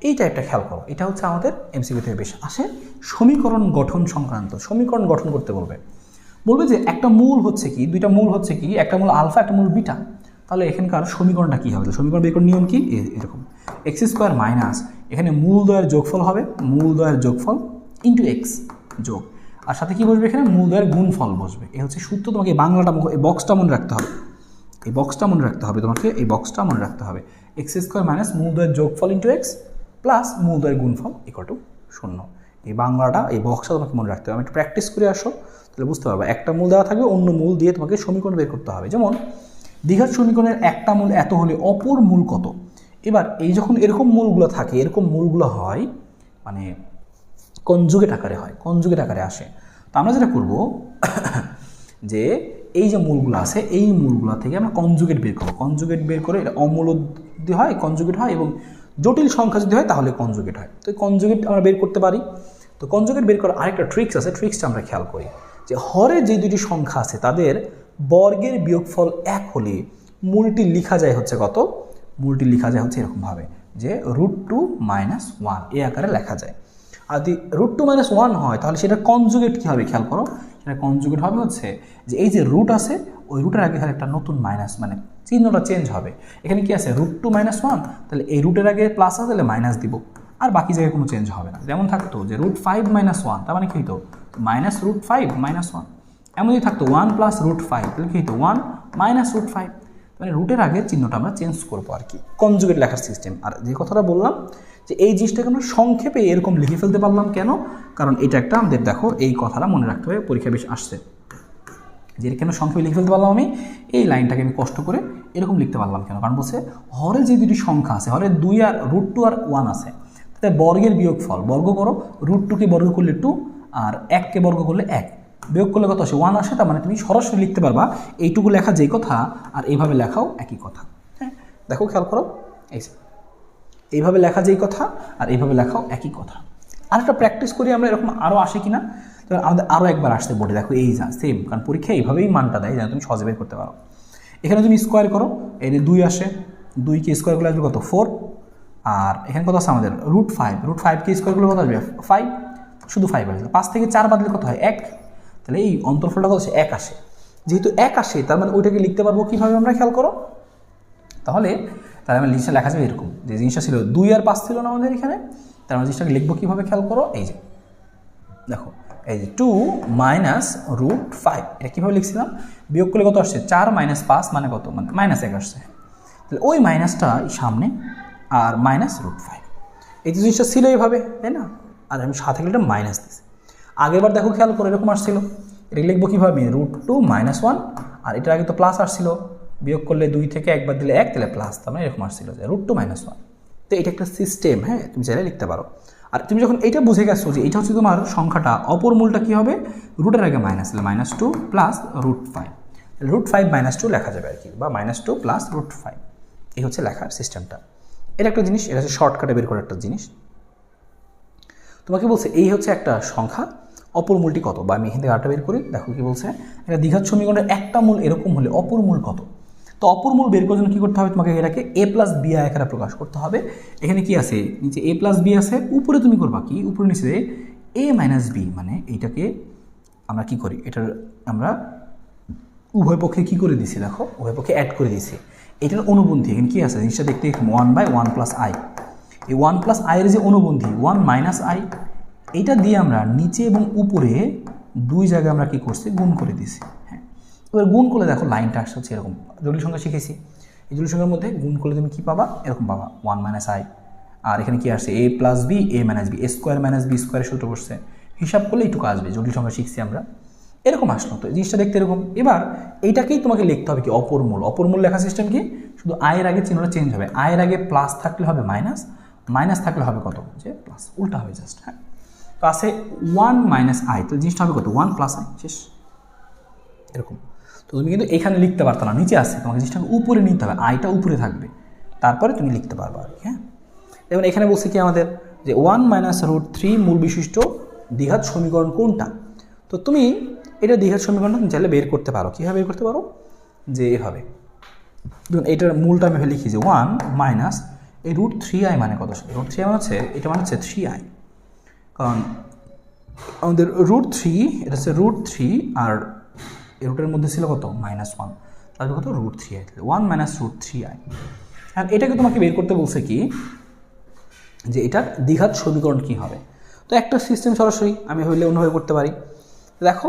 [SPEAKER 1] এই টাইপটা খেয়াল করো, এটা হচ্ছে আমাদের এমসিকিউ থেকে বেশ আসে। সমীকরণ গঠন সংক্রান্ত, সমীকরণ গঠন করতে বলবে যে একটা মূল হচ্ছে কি, দুইটা মূল হচ্ছে কি, একটা মূল আলফা, একটা মূল বিটা। তাহলে এখানকার সমীকরণটা কী হবে? সমীকরণ বের করার নিয়ম কি? এরকম, এক্স স্কোয়ার মাইনাস এখানে মূলদ্বয়ের যোগফল হবে, মূলদ্বয়ের যোগফল ইন্টু এক্স যোগ, আর সাথে কী বসবে? এখানে মূলদ্বয়ের গুণফল বসবে। এই হচ্ছে সূত্র। তোমাকে এই বাংলাটা, এই বক্সটা মনে রাখতে হবে, এই বক্সটা মনে রাখতে হবে তোমাকে, এই বক্সটা মনে রাখতে হবে। এক্স স্কোয়ার মাইনাস মূলদ্বয়ের যোগফল ইন্টু এক্স প্লাস মূলদ্বয়ের গুণফল ইকুয়াল টু 0। এই বাংলাটা, এই বক্সটা তোমাকে মনে রাখতে হবে। আমি একটু প্র্যাকটিস করে আসো, তাহলে বুঝতে পারবে। একটা মূল দেওয়া থাকবে, অন্য মূল দিয়ে তোমাকে সমীকরণ বের করতে হবে। যেমন দ্বিঘাত সমীকরণের একটা মূল এত হলে অপর মূল কত? এবার এই যখন এরকম মূলগুলো থাকে, এরকম মূলগুলো হয় মানে কনজুগেট আকারে হয়, কনজুগেট আকারে আসে। তো আমরা যেটা করব যে এই যে মূলগুলো আছে, এই মূলগুলো থেকে আমরা কনজুগেট বের করবো। কনজুগেট বের করে অমূল যদি হয় কনজুগেট হয়, এবং জটিল সংখ্যা যদি হয় তাহলে কনজুগেট হয়। তো কনজুগেট আমরা বের করতে পারি। তো কনজুগেট বের করার আরেকটা ট্রিক্স আছে, ট্রিক্সটা আমরা খেয়াল করি যে হরে যে দুটি সংখ্যা আছে তাদের বর্গের বিয়োগফল 1 হলে মূলটি লেখা যায় হচ্ছে কত? মূলটি লেখা যায় হচ্ছে এরকমভাবে যে √2 - 1 এই আকারে লেখা যায়। আর যদি √2 - 1 হয় তাহলে সেটা কনজুগেট কী হবে? খেয়াল করো, সেটা কনজুগেট হবে হচ্ছে যে এই যে রুট আছে, ওই রুটের আগে এখানে একটা নতুন মাইনাস, মানে চিহ্নটা চেঞ্জ হবে। এখানে কি আছে? √2 - 1, তাহলে এই রুটের আগে প্লাস আছে, তাহলে মাইনাস দিব, আর বাকি জায়গায় কোনো চেঞ্জ হবে না। যেমন থাকতো যে √5 - 1, তার মানে কি হতো? -√5 - 1। এমন যদি থাকতো 1 + √5, তাহলে কি হতো? 1 - √5। মানে রুটের আগে চিহ্নটা আমরা চেঞ্জ করবো আর কি, কনজুগেট লেখার সিস্টেম। আর যে কথাটা বললাম যে এই জিনিসটাকে আমরা সংক্ষেপে এরকম লিখে ফেলতে পারলাম কেন? কারণ এটা একটা আমাদের, দেখো এই কথাটা মনে রাখতে হবে, পরীক্ষা বেশ আসছে যে কেন সংক্ষেপে লিখে ফেলতে পারলাম আমি, এই লাইনটাকে আমি কষ্ট করে এরকম লিখতে পারলাম কেন? কারণ বলছে হরে যে দুটি সংখ্যা আছে, হরে 2 আর √2 আর 1 আছে, তাতে বর্গের বিয়োগফল, বর্গ করো, √2কে বর্গ করলে 2 আর 1কে বর্গ করলে 1, বিয়োগ করলে কত আসে? 1 আসে। তার মানে তুমি সরাসরি লিখতে পারবা এইটুকু লেখা যেই কথা আর এইভাবে লেখাও একই কথা। হ্যাঁ, দেখো খেয়াল করো, এইভাবে লেখা যেই কথা আর এইভাবে লেখাও একই কথা। আরেকটা প্র্যাকটিস করি আমরা, এরকম আরও আসে কিনা। তো আমাদের আরও একবার আসতে বোর্ডে, দেখো এই যা সেম, কারণ পরীক্ষা এইভাবেই মানটা দেয় যেন তুমি সহজে বের করতে পারো। এখানে তুমি স্কোয়ার করো, এই 2 আসে, 2কে স্কোয়ার করলে আসবে কত? 4। আর এখানে কত আছে আমাদের? √5, √5কে স্কোয়ার করলে কত আসবে? 5, শুধু 5 আসবে। 5 থেকে 4 বাদলে কত হয়? 1। তাহলে এই অন্তর্ফলটা কত আসে? 1 আসে। যেহেতু 1 আসে, তার মানে ওইটাকে লিখতে পারবো কীভাবে আমরা? খেয়াল করো, তাহলে আমার জিনিসটা লেখা যাবে এরকম, যে জিনিসটা ছিল 2 আর 5 ছিল না আমাদের এখানে, তার মানে জিনিসটাকে লিখবো কীভাবে? খেয়াল করো, এই যে দেখো, এই যে 2 - √5, এটা কীভাবে লিখছিলাম? বিয়োগ করলে কত আসছে? 4 - 5 মানে কত? মানে -1 আসছে। তাহলে ওই মাইনাসটা সামনে আর -√5, এই যে জিনিসটা ছিল এইভাবে, তাই না? আর আমি সাথে গেলে এটা মাইনাস দিচ্ছি। আগেরবার দেখো খেয়াল করে এরকম আসছিল, এটা লিখবো কীভাবে? √2 - 1, আর এটার আগে তো প্লাস আসছিল, বিয়োগ করলে 2 থেকে 1 বাদ দিলে 1, তাহলে প্লাস, তার মানে এরকম আসছিল যে √2 - 1। তো এটা একটা সিস্টেম, হ্যাঁ, তুমি চাইলে লিখতে পারো। আর তুমি যখন এইটা বুঝে গেছো যে এটা হচ্ছে তোমার সংখ্যাটা, অপর মূলটা কী হবে? রুটের আগে মাইনাস, তাহলে -2 + √5, √5 - 2 লেখা যাবে আর কি, বা -2 + √5। এই হচ্ছে লেখার সিস্টেমটা। এটা একটা জিনিস, এটা হচ্ছে শর্টকাটে বের করার একটা জিনিস। তোমাকে বলছে এই হচ্ছে একটা সংখ্যা, অপর মূলটি কত? বা আমি এখান থেকে আরেকটা বের করি, দেখো কি বলছে, একটা দ্বিঘাত সমীকরণের একটা মূল এরকম হলে অপর মূল কত? তো অপর মূল বের করার জন্য কী করতে হবে? তোমাকে এটাকে a + b আকারে প্রকাশ করতে হবে। এখানে কি আছে? নিচে a + b আছে, উপরে তুমি করবা কি? উপরে নিচে a - b, মানে এইটাকে আমরা কি করি? এটার আমরা উভয় পক্ষে কী করে দিছি? দেখো, উভয় পক্ষে অ্যাড করে দিছি। এটার অনুবন্ধী এখানে কী আছে? জিনিসটা দেখতে 1/1 + i, এই 1 + i এর যে অনুবন্ধী 1 - i, এইটা দিয়ে আমরা নিচে এবং উপরে দুই জায়গায় আমরা কী করছি গুণ করে দিছি। হ্যাঁ, এবার গুণ করলে দেখো লাইনটা আসছে হচ্ছে এরকম। জটিল সংখ্যা শিখেছি, এই জটিল সংখ্যার মধ্যে গুণ করলে তুমি কী পাবা, এরকম পাবা 1 মাইনাস আই। আর এখানে কি আসছে a plus B, a minus B, a square minus B স্কোয়ারের সূত্র বসছে, হিসাব করলে এইটুকু আসবে। জটিল সংখ্যা শিখছি আমরা, এরকম আসলো। তো এই জিনিসটা দেখতে এরকম। এবার এইটাকেই তোমাকে লিখতে হবে কি অপরমূল। অপরমূল লেখা সিস্টেম কি, শুধু আয়ের আগে চিহ্নটা চেঞ্জ হবে, আয়ের আগে প্লাস থাকলে হবে মাইনাস, মাইনাস থাকলে হবে কত, যে প্লাস, উল্টা হবে জাস্ট। হ্যাঁ, তো আছে 1 মাইনাস আই, তো জিনিসটা হবে কত 1 প্লাস আই, শেষ। এরকম। তো তুমি কিন্তু এখানে লিখতে পারতো না, নিচে আসছে, তোমাকে জিনিসটাকে উপরে নিতে হবে, আইটা উপরে থাকবে, তারপরে তুমি লিখতে পারবে আর কি। হ্যাঁ, এবং এখানে বলছে কি আমাদের যে 1 মাইনাস রুট 3 মূল বিশিষ্ট দ্বিঘাত সমীকরণ কোনটা। তো তুমি এটা দ্বিঘাত সমীকরণটা তুমি চাইলে বের করতে পারো। কীভাবে বের করতে পারো, যে এভাবে ধরুন এটার মূলটা আমি লিখি যে 1 মাইনাস এই রুট 3i মানে কত, রুট 3i মানে হচ্ছে এটা মানে হচ্ছে 3i, কারণ আমাদের রুট 3 এটা হচ্ছে রুট 3 আর এই রুটের মধ্যে ছিল কত -1, তাহলে কত root 3i, 1 minus root 3i। আর এটাকে তোমাকে বের করতে বলছে কি, যে এটার দ্বিঘাত সমীকরণ কী হবে। তো একটা সিস্টেম সরাসরি আমি হইলে অন্যভাবে করতে পারি। দেখো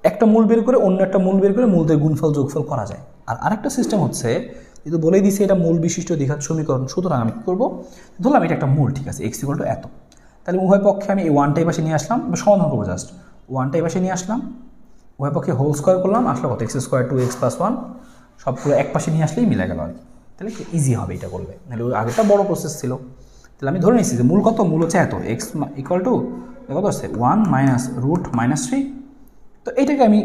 [SPEAKER 1] একটা মূল বের করে অন্য একটা মূল বের করে মূলদের গুণফল যোগফল করা যায়। আর আরেকটা সিস্টেম হচ্ছে, যেহেতু বলেই দিছে এটা মূল বিশিষ্ট দ্বিঘাত সমীকরণ, সুতরাং আমি কী করবো, ধরলাম এটা একটা মূল, ঠিক আছে, x ইকুয়াল টু এত, তাহলে উভয় পক্ষে আমি এই 1টাই পাশে নিয়ে আসলাম, সমাধান করবো জাস্ট 1টাই পাশে নিয়ে আসলাম, উভয় পক্ষে হোল স্কোয়ার করলাম, আসলে কত x স্কোয়ার 2x প্লাস 1, সবগুলো এক পাশে নিয়ে আসলেই মিলে গেল আর কি। তাহলে কি ইজি হবে এটা করলে, নাহলে ওই আগেটা বড় প্রসেস ছিল। তাহলে আমি ধরে নিচ্ছি যে মূল কত, মূল হচ্ছে এত, এক্স ইকুয়াল টু কত আসছে 1 মাইনাস রুট -3। তো এইটাকে আমি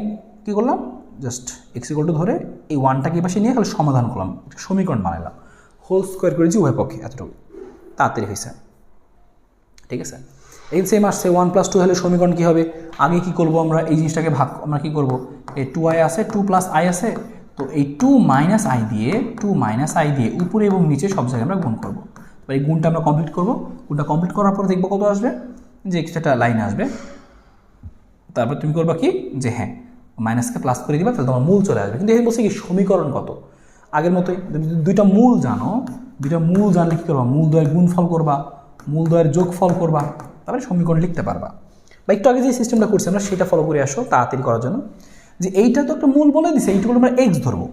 [SPEAKER 1] কী করলাম, জাস্ট এক্স ইকুয়াল টু ধরে এই 1টাকে এই পাশে নিয়ে খালি সমাধান করলাম, একটা সমীকরণ বানালাম, হোল স্কোয়ার করেছি উভয় পক্ষে, এতটুকু তাড়াতাড়ি হয়েছে। ঠিক আছে, এই সেম আসছে 1 প্লাস 2 হলে সমীকরণ কী হবে, আগে কী করবো আমরা, এই জিনিসটাকে ভাগ আমরা কী করবো, এই 2i আছে 2 প্লাস i আছে, তো এই 2 মাইনাস আই দিয়ে উপরে এবং নিচে সব জায়গায় আমরা গুণ করবো। এই গুণটা আমরা কমপ্লিট করবো, গুণটা কমপ্লিট করার পর দেখবো কত আসবে, যে একটা লাইন আসবে, তারপর তুমি করবা কি, যে হ্যাঁ মাইনাসকে প্লাস করে দিবা, তাহলে তোমার মূল চলে আসবে। কিন্তু এই বলছে কি সমীকরণ কত, আগের মতোই দুইটা মূল জানো, দুইটা মূল জানলে কী করবা, মূল দ্বয়ের গুণফল করবা, মূল দ্বয়ের যোগফল করবা, তারপরে সমীকরণ লিখতে পারবা। বা একটু আগে যে সিস্টেমটা করছি আমরা সেটা ফলো করে আসো তাড়াতাড়ি করার জন্য। যে এইটা তো একটা মূল বলে দিছে, এইটুকু আমরা এক্স ধরবো,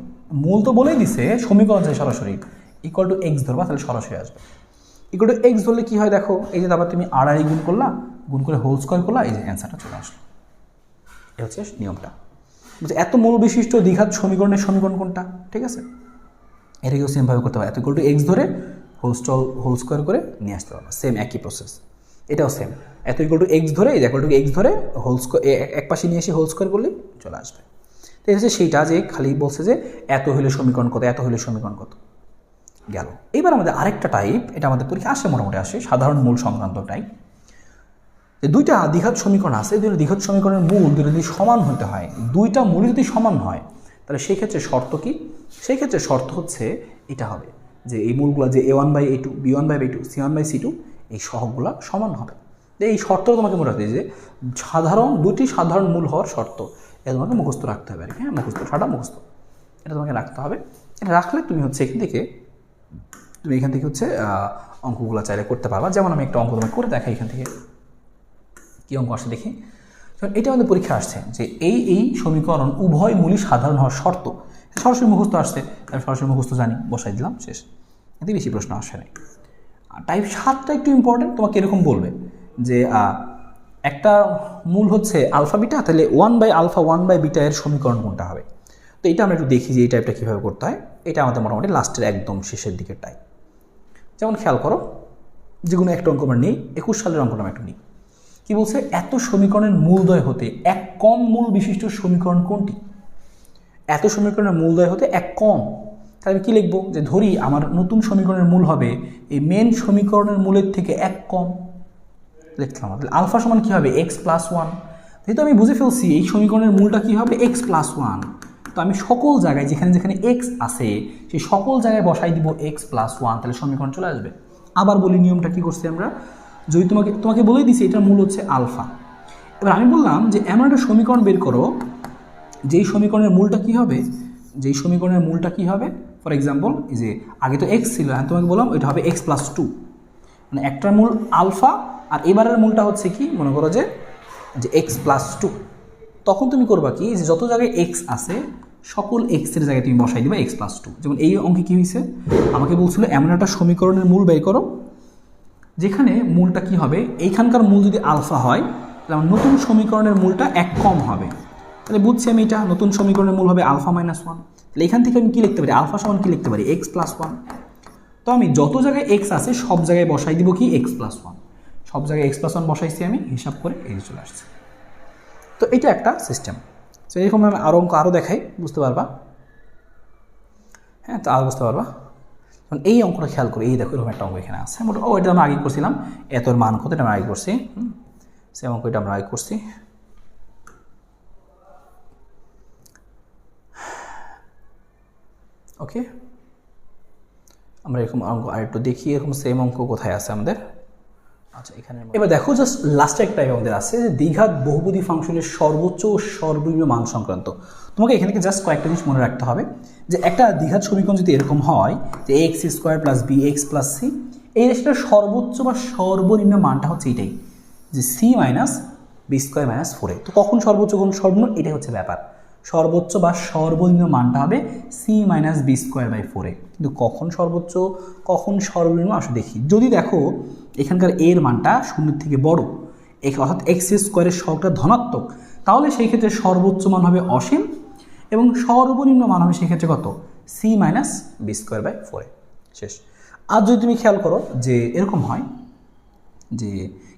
[SPEAKER 1] মূল তো বলেই দিছে, সমীকরণ চাই সরাসরি ইকুয়াল টু এক্স ধরবা, তাহলে সরাসরি আসবে। ইকুয়াল টু এক্স ধরলে কী হয় দেখো, এই যে তারপর তুমি আড়াই গুণ করলা, গুণ করে হোল স্কোয়ার করলা, এই যে অ্যান্সারটা চলে আসলো। এটা হচ্ছে নিয়মটা। এত মূল বিশিষ্ট দ্বিঘাত সমীকরণের সমীকরণ কোনটা, ঠিক আছে, এটাকেও সেমভাবে করতে হবে, এত ইকুয়াল টু এক্স ধরে হোল স্কোয়ার করে নিয়ে আসতে পারবো, সেম একই প্রসেস। এটাও সেম, এত ইকুয়াল টু এক্স ধরে, ইকুয়াল টু এক্স ধরে হোল স্কোয়ার এক পাশে নিয়ে এসে হোল স্কোয়ার করলে চলে আসবে। তো এটা হচ্ছে সেইটা, যে খালি বলছে যে এত হলে সমীকরণ কত, এত হলে সমীকরণ কত, গেল। এবার আমাদের আরেকটা টাইপ, এটা আমাদের পরীক্ষা আসে মোটামুটি আসে, সাধারণ মূল সংক্রান্ত টাইপ। যে দুইটা দ্বিঘাত সমীকরণ আছে, দুইটা দ্বিঘাত সমীকরণের মূল দুটো যদি সমান হতে হয়, দুইটা মূল যদি সমান হয়, তাহলে সেই ক্ষেত্রে শর্ত কি, সেই ক্ষেত্রে শর্ত হচ্ছে এটা হবে যে এই মূলগুলো যে a1/a2, b1/b2, c1/c2 এই সহগগুলো সমান হবে। এই শর্ত তোমাকে মনে রাখতে, যে দুটি সাধারণ মূল হওয়ার শর্ত, এটা তোমাকে মুখস্থ রাখতে হবে আর কি। হ্যাঁ, মুখস্থ ছাড়া মুখস্থ, এটা তোমাকে রাখতে হবে। এটা রাখলে তুমি হচ্ছে এখান থেকে হচ্ছে অঙ্কগুলো চাইলে করতে পারবা। যেমন আমি একটা অঙ্ক তোমাকে করে দেখাই, এখান থেকে কী অঙ্ক আসে দেখি। এটা আমাদের পরীক্ষা আসছে যে এই সমীকরণ উভয় মূলই সাধারণ হওয়ার শর্ত, সরাসরি মুখস্থ আসছে, আমি সরাসরি মুখস্থ জানি, বসাই দিলাম, শেষ। এতে বেশি প্রশ্ন আসে নাই। টাইপ 7টা একটু ইম্পর্টেন্ট, তোমাকে এরকম বলবে যে একটা মূল হচ্ছে আলফা বিটা, তাহলে 1/α 1/β এর সমীকরণ কোনটা হবে। তো এটা আমরা একটু দেখি যে এই টাইপটা কীভাবে করতে হয়। এটা আমাদের মোটামুটি লাস্টের একদম শেষের দিকের টাইপ। যেমন খেয়াল করো, যেগুলো একটা অঙ্ক আমরা নিই, 21 সালের অঙ্কটা আমরা একটু নিই। কি বলছে, এত সমীকরণের মূলদ্বয় হতে এক কম মূল বিশিষ্ট সমীকরণ কোনটি। এত সমীকরণের মূলদ্বয় হতে এক কম, তাহলে আমি কী লিখবো, যে ধরি আমার নতুন সমীকরণের মূল হবে এই মেন সমীকরণের মূলের থেকে এক কম, লিখলাম। তাহলে আলফা সমান কী হবে, x+1। যেহেতু আমি বুঝে ফেলছি এই সমীকরণের মূলটা কী হবে, x+1, তো আমি সকল জায়গায় যেখানে যেখানে x আছে সেই সকল জায়গায় বসাই দিব x+1, তাহলে সমীকরণ চলে আসবে। আবার বলি নিয়মটা কী করছি আমরা, যদি তোমাকে বলেই দিছি এটার মূল হচ্ছে আলফা। এবার আমি বললাম যে এমন একটা সমীকরণ বের করো যেই সমীকরণের মূলটা কী হবে, ফর এক্সাম্পল এই যে আগে তো এক্স ছিল, হ্যাঁ তোমাকে বললাম এটা হবে x+2, মানে একটার মূল আলফা আর এবারের মূলটা হচ্ছে কি, মনে করো যে এক্স প্লাস টু। তখন তুমি করবা কি, যে যত জায়গায় এক্স আছে সকল এক্সের জায়গায় তুমি বসাই দিবা এক্স প্লাস টু। যেমন এই অঙ্কে কী হয়েছে, আমাকে বলছিল এমন একটা সমীকরণের মূল বের করো যেখানে মূলটা কি হবে, এইখানকার মূল যদি আলফা হয় তাহলে আমার নতুন সমীকরণের মূলটা এক কম হবে। তাহলে বুঝছি আমি এটা নতুন সমীকরণের মূল হবে আলফা মাইনাস ওয়ান। তাহলে এখান থেকে আমি কী লিখতে পারি, আলফা সমান কী লিখতে পারি, এক্স প্লাস ওয়ান। তো আমি যত জায়গায় এক্স আছে সব জায়গায় বসাই দিব কি এক্স প্লাস ওয়ান। সব জায়গায় এক্স প্লাস ওয়ান বসাইছি আমি, হিসাব করে এই চলে আসছে। তো এটা একটা সিস্টেম। তো এরকম আমি অঙ্ক আরও দেখাই, বুঝতে পারবা। হ্যাঁ, তো আরও বুঝতে পারবা। কারণ এই অঙ্কটা খেয়াল করি, এই দেখো এরকম একটা অঙ্ক এখানে আছে। ও এটা আমরা আগে করছিলাম, এতর মান কত এটা আমরা আগে করছি, সে অঙ্ক এটা আমরা আগে করছি। ওকে, আমরা এরকম অঙ্ক আরেকটু দেখি, এরকম সেম অঙ্ক কোথায় আছে আমাদের। আচ্ছা, এখানে এবার দেখো জাস্ট লাস্ট একটা আমাদের আছে যে দ্বিঘাত বহুপদী ফাংশনের সর্বোচ্চ ও সর্বনিম্ন মান সংক্রান্ত। তোমাকে এখান থেকে জাস্ট কয়েকটা জিনিস মনে রাখতে হবে, যে একটা দ্বিঘাত সমীকরণ যদি এরকম হয় যে X square plus B x plus C, এই রাশিটার সর্বোচ্চ বা সর্বনিম্ন মানটা হচ্ছে এটাই, যে C minus B square minus ফোরে। তো কখন সর্বোচ্চ কখন সর্বনিম্ন, এটাই হচ্ছে ব্যাপার। সর্বোচ্চ বা সর্বনিম্ন মানটা হবে C minus B square by ফোরে। কিন্তু কখন সর্বোচ্চ কখন সর্বনিম্ন আসলে দেখি। যদি দেখো এখানকার এর মানটা শূন্যের থেকে বড়, অর্থাৎ এক্স স্কোয়ারের সহগটা ধনাত্মক, তাহলে সেই ক্ষেত্রে সর্বোচ্চ মান হবে অসীম এবং সর্বনিম্ন মান হবে সেক্ষেত্রে কত, C minus B square by ফোরে। শেষ। আর যদি তুমি খেয়াল করো যে এরকম হয় যে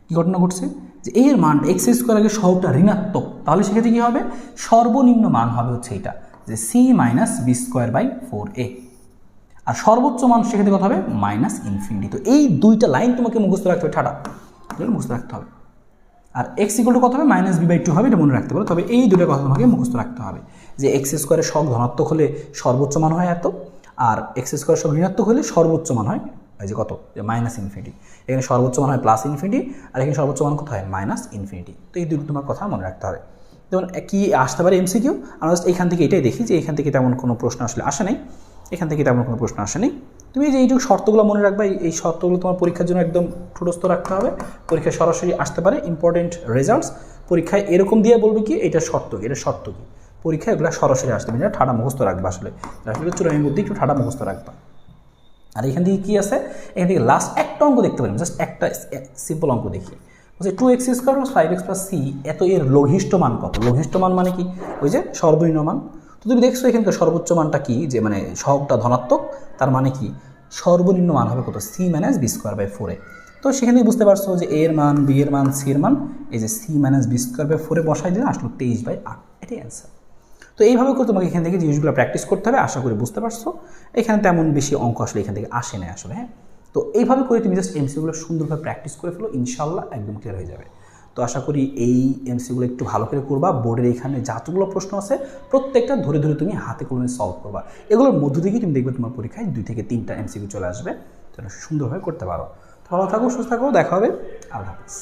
[SPEAKER 1] কী ঘটনা ঘটছে, যে এর মান এক্স স্কোয়ার আগে সহগটা ঋণাত্মক, তাহলে সেক্ষেত্রে কী হবে, সর্বনিম্ন মান হবে হচ্ছে এটা, যে C minus B square by four a. আর সর্বোচ্চ মান সেক্ষেত্রে কত হবে, মাইনাস ইনফিনিটি। তো এই দুইটা লাইন তোমাকে মুখস্থ রাখতে হবে, ঠাডা মুখস্থ রাখতে হবে। আর এক্স ইকুয়াল টু কত হবে, মাইনাস বি বাই টু হবে, এটা মনে রাখতে পারো। তবে এই দুটো কথা তোমাকে মুখস্থ রাখতে হবে, যে এক্স স্কোয়ারের সহগ ধনাত্মক হলে সর্বোচ্চ মান হয় এত, আর এক্স স্কোয়ারের সহগ ঋণাত্মক হলে সর্বোচ্চ মান হয় এই যে কত, যে মাইনাস ইনফিনিটি। এখানে সর্বোচ্চ মান হয় প্লাস ইনফিনিটি, আর এখানে সর্বোচ্চ মান কত হয়, মাইনাস ইনফিনিটি। তো এই দুটো তোমার কথা মনে রাখতে হবে। যেমন কি আসতে পারে এমসিকিউ, আমরা জাস্ট এখান থেকে এটাই দেখি যে এখান থেকে তেমন কোনো প্রশ্ন আসলে আসে নাই, এখান থেকে তেমন কোনো প্রশ্ন আসে নেই। তুমি যে এইটুকু শর্তগুলো মনে রাখবা, এই শর্তগুলো তোমার পরীক্ষার জন্য একদম ঠোঁটস্থ রাখতে হবে। পরীক্ষায় সরাসরি আসতে পারে ইম্পর্টেন্ট রেজাল্টস, পরীক্ষায় এরকম দিয়ে বলবে কি এটা শর্ত কি, এটা শর্ত কি, পরীক্ষায় এগুলো সরাসরি আসতে হবে। ঠাডা মুখস্থ রাখবা, আসলে চূড়ান্ত বুদ্ধি একটু ঠাডা মুখস্থ রাখবা। আর এখান থেকে কী আছে, এখান থেকে লাস্ট একটা অঙ্ক দেখতে পারেন, জাস্ট একটা সিম্পল অঙ্ক দেখি, বলছে two X square plus five X plus C, এত এর লঘিষ্ঠ মান কত। লঘিষ্ঠ মান মানে কি, ওই যে সর্বনিম্ন মান। তো তুমি দেখছো এখানকার সর্বোচ্চ মানটা কি, যে মানে সহগটা ধনাত্মক, তার মানে কি সর্বনিম্ন মান হবে কত, C minus B square by ফোরে। তো সেখান থেকে বুঝতে পারছো যে এর মান, বি এর মান, সি এর মান, এই যে C minus B square by ফোরে বসাই দিলে আসলো 23/8, এটাই অ্যান্সার। তো এইভাবে করে তোমাকে এখান থেকে জিনিসগুলো প্র্যাকটিস করতে হবে। আশা করি বুঝতে পারছো, এখানে তেমন বেশি অঙ্ক আসলে এখান থেকে আসে না আসলে। হ্যাঁ, তো এইভাবে করে তুমি জাস্ট এমসিগুলো সুন্দরভাবে প্র্যাকটিস করে ফেলো, ইনশাল্লাহ একদম ক্লিয়ার হয়ে যাবে। তো আশা করি এই এমসিগুলো একটু ভালো করে করবা। বোর্ডের এখানে যতগুলো প্রশ্ন আছে প্রত্যেকটা ধরে ধরে তুমি হাতে কলমে সলভ করবা। এগুলোর মধ্য থেকে তুমি দেখবে তোমার পরীক্ষায় 2 থেকে 3টা এমসিকিউ চলে আসবে, যেন সুন্দরভাবে করতে পারো। তো ভালো থাকো, সুস্থ থাকো, দেখা হবে, আল্লাহ হাফিজ।